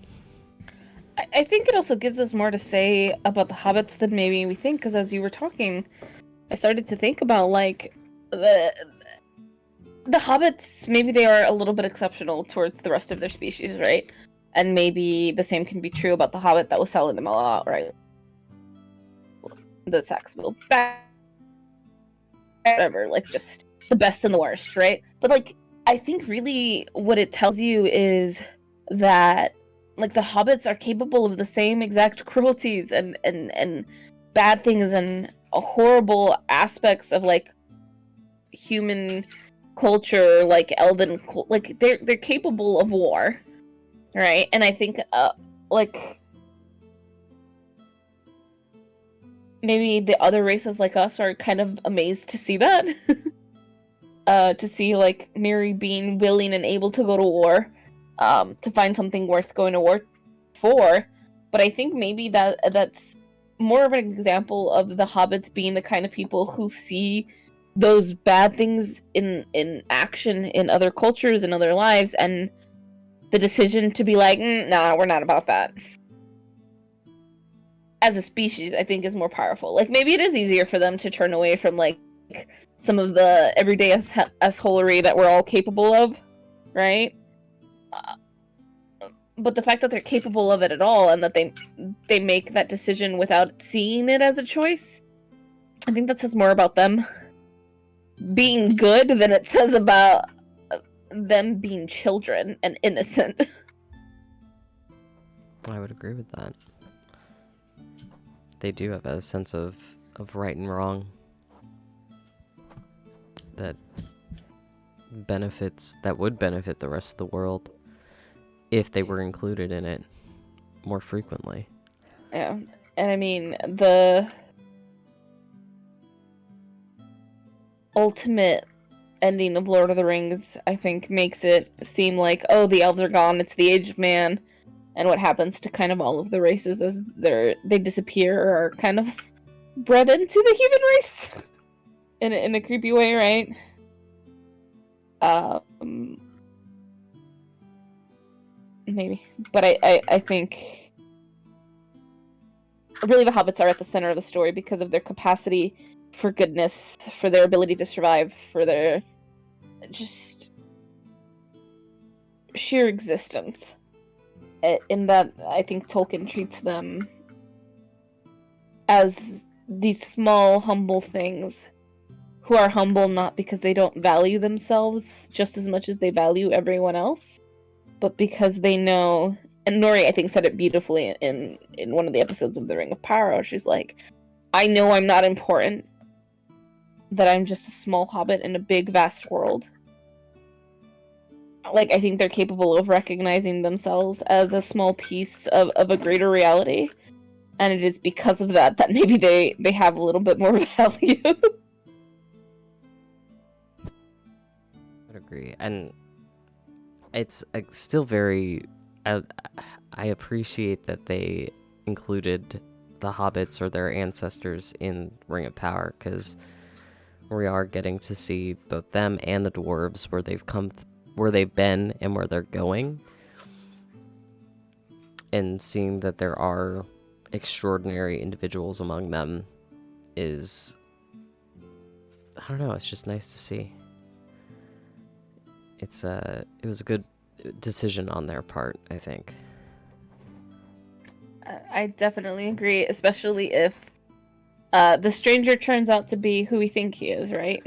I think it also gives us more to say about the hobbits than maybe we think, because as you were talking, I started to think about like the hobbits, maybe they are a little bit exceptional towards the rest of their species, right? And maybe the same can be true about the hobbit that was selling them all out, right? The Saxville, whatever, like just the best and the worst, right? But like, I think really what it tells you is that like the hobbits are capable of the same exact cruelties and bad things and horrible aspects of like human culture, like elven, like they're capable of war, right? And I think like maybe the other races like us are kind of amazed to see that. To see like Merry being willing and able to go to war, to find something worth going to war for. But I think maybe that's more of an example of the hobbits being the kind of people who see those bad things in action in other cultures and other lives, and the decision to be like, nah, we're not about that. As a species, I think is more powerful. Like maybe it is easier for them to turn away from like some of the everyday assholery that we're all capable of, right? But the fact that they're capable of it at all, and that they make that decision without seeing it as a choice, I think that says more about them being good than it says about them being children and innocent. I would agree with that. They do have a sense of right and wrong that would benefit the rest of the world if they were included in it more frequently. Yeah, and I mean, the ultimate ending of Lord of the Rings, I think, makes it seem like, oh, the elves are gone, it's the Age of Man, and what happens to kind of all of the races as they disappear or are kind of bred into the human race in a creepy way, right? Maybe, but I think really the hobbits are at the center of the story because of their capacity for goodness, for their ability to survive, for their just sheer existence. In that, I think Tolkien treats them as these small, humble things who are humble not because they don't value themselves just as much as they value everyone else, but because they know, and Nori, I think, said it beautifully in one of the episodes of The Ring of Power. She's like, I know I'm not important, that I'm just a small hobbit in a big, vast world. Like, I think they're capable of recognizing themselves as a small piece of a greater reality, and it is because of that maybe they have a little bit more value. I would agree, and it's still very. I appreciate that they included the hobbits or their ancestors in Ring of Power, because We are getting to see both them and the dwarves where they've where they've been and where they're going. And seeing that there are extraordinary individuals among them is, I don't know, it's just nice to see. It was a good decision on their part, I think. I definitely agree, especially if the stranger turns out to be who we think he is, right?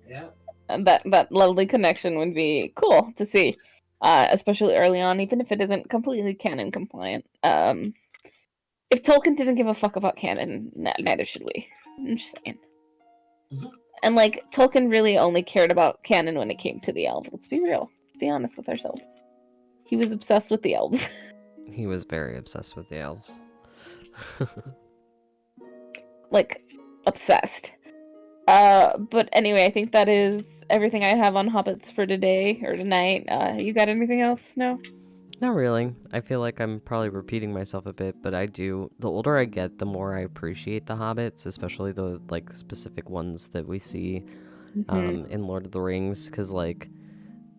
Yeah. And that lovely connection would be cool to see, especially early on, even if it isn't completely canon compliant. If Tolkien didn't give a fuck about canon, neither should we. I'm just saying. Mhm. And like Tolkien really only cared about canon when it came to the elves. Let's be real. Let's be honest with ourselves. He was obsessed with the elves. He was very obsessed with the elves. Like, obsessed. But anyway, I think that is everything I have on Hobbits for today or tonight. You got anything else? No? Not really. I feel like I'm probably repeating myself a bit, but the older I get, the more I appreciate the hobbits, especially the like specific ones that we see in Lord of the Rings, because like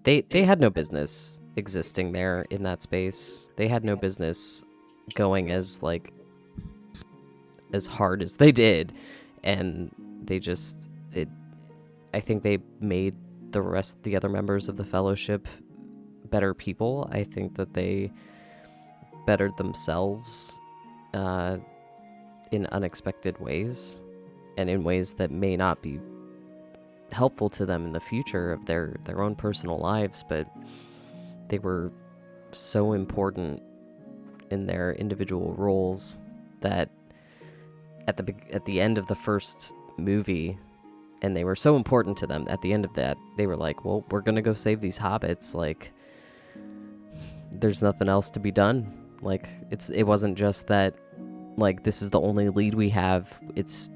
they had no business existing there in that space. They had no business going as hard as they did, and they just I think they made the other members of the Fellowship better people. I think that they bettered themselves in unexpected ways and in ways that may not be helpful to them in the future of their own personal lives, but they were so important in their individual roles that at the end of the first movie, and they were so important to them at the end of that, they were like, well, we're gonna go save these hobbits. Like, there's nothing else to be done. Like, it wasn't just that, like, this is the only lead we have. It's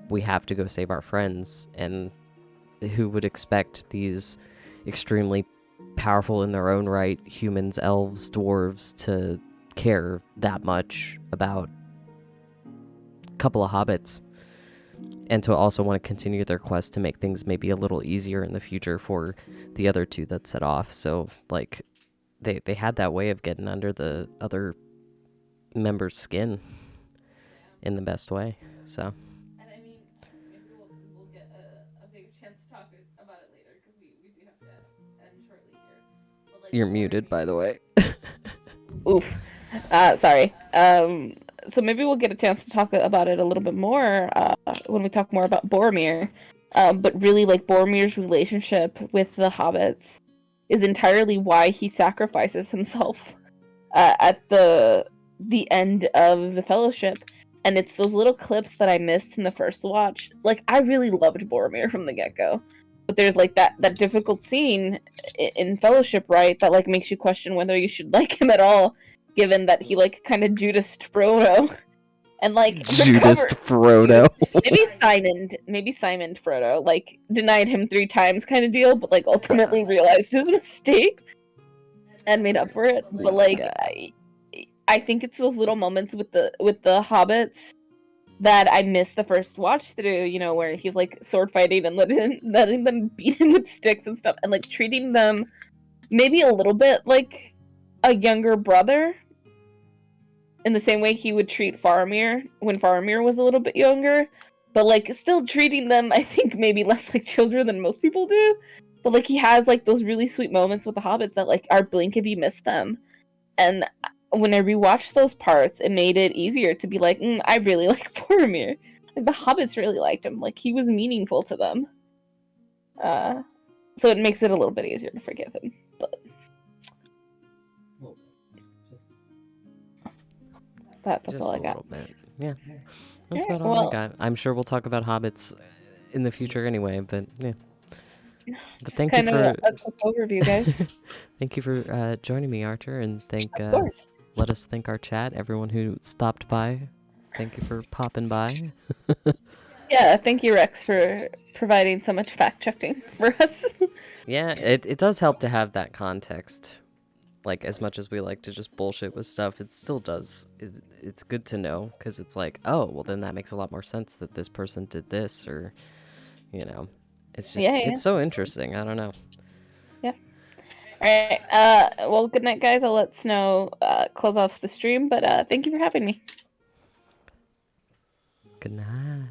we have to go save our friends. And who would expect these extremely powerful in their own right humans, elves, dwarves to care that much about a couple of hobbits, and to also want to continue their quest to make things maybe a little easier in the future for the other two that set off. So like they had that way of getting under the other members' skin in the best way. So And I mean, maybe we'll get a bigger chance to talk about it later, because we do have to end shortly here. But, like, you're muted, by the way. Oof. Sorry. So maybe we'll get a chance to talk about it a little bit more when we talk more about Boromir. But really, like, Boromir's relationship with the hobbits is entirely why he sacrifices himself at the end of the Fellowship. And it's those little clips that I missed in the first watch. Like, I really loved Boromir from the get-go. But there's, like, that difficult scene in Fellowship, right? That, like, makes you question whether you should like him at all, given that he, like, kind of Judased Frodo. And, like, Judas Frodo. maybe Simon Frodo, like, denied him 3 times kind of deal, but, like, ultimately realized his mistake and made up for it. But, like, I think it's those little moments with the hobbits that I missed the first watch through, you know, where he's like sword fighting and letting them beat him with sticks and stuff, and like treating them maybe a little bit like a younger brother, in the same way he would treat Faramir when Faramir was a little bit younger, but like still treating them, I think, maybe less like children than most people do. But like he has like those really sweet moments with the hobbits that like are blink if you miss them. And when I rewatched those parts, it made it easier to be like, I really like Boromir. Like, the hobbits really liked him. Like, he was meaningful to them. So it makes it a little bit easier to forgive him. But that's Just all I a got. little bit. Yeah. That's Yeah, about all well- I got. I'm sure we'll talk about hobbits in the future anyway, but yeah. But Just thank you kind for of a quick overview, guys. thank you for joining me, Archer, and Of course. let us thank our chat, everyone who stopped by. Thank you for popping by. Yeah, thank you, Rex, for providing so much fact-checking for us. Yeah, it does help to have that context. Like, as much as we like to just bullshit with stuff, it still does. It's good to know, because it's like, oh, well, then that makes a lot more sense that this person did this, or you know, it's just, Yeah, yeah, it's so that's interesting. I don't know. All right. Well, good night, guys. I'll let Snow close off the stream, but thank you for having me. Good night.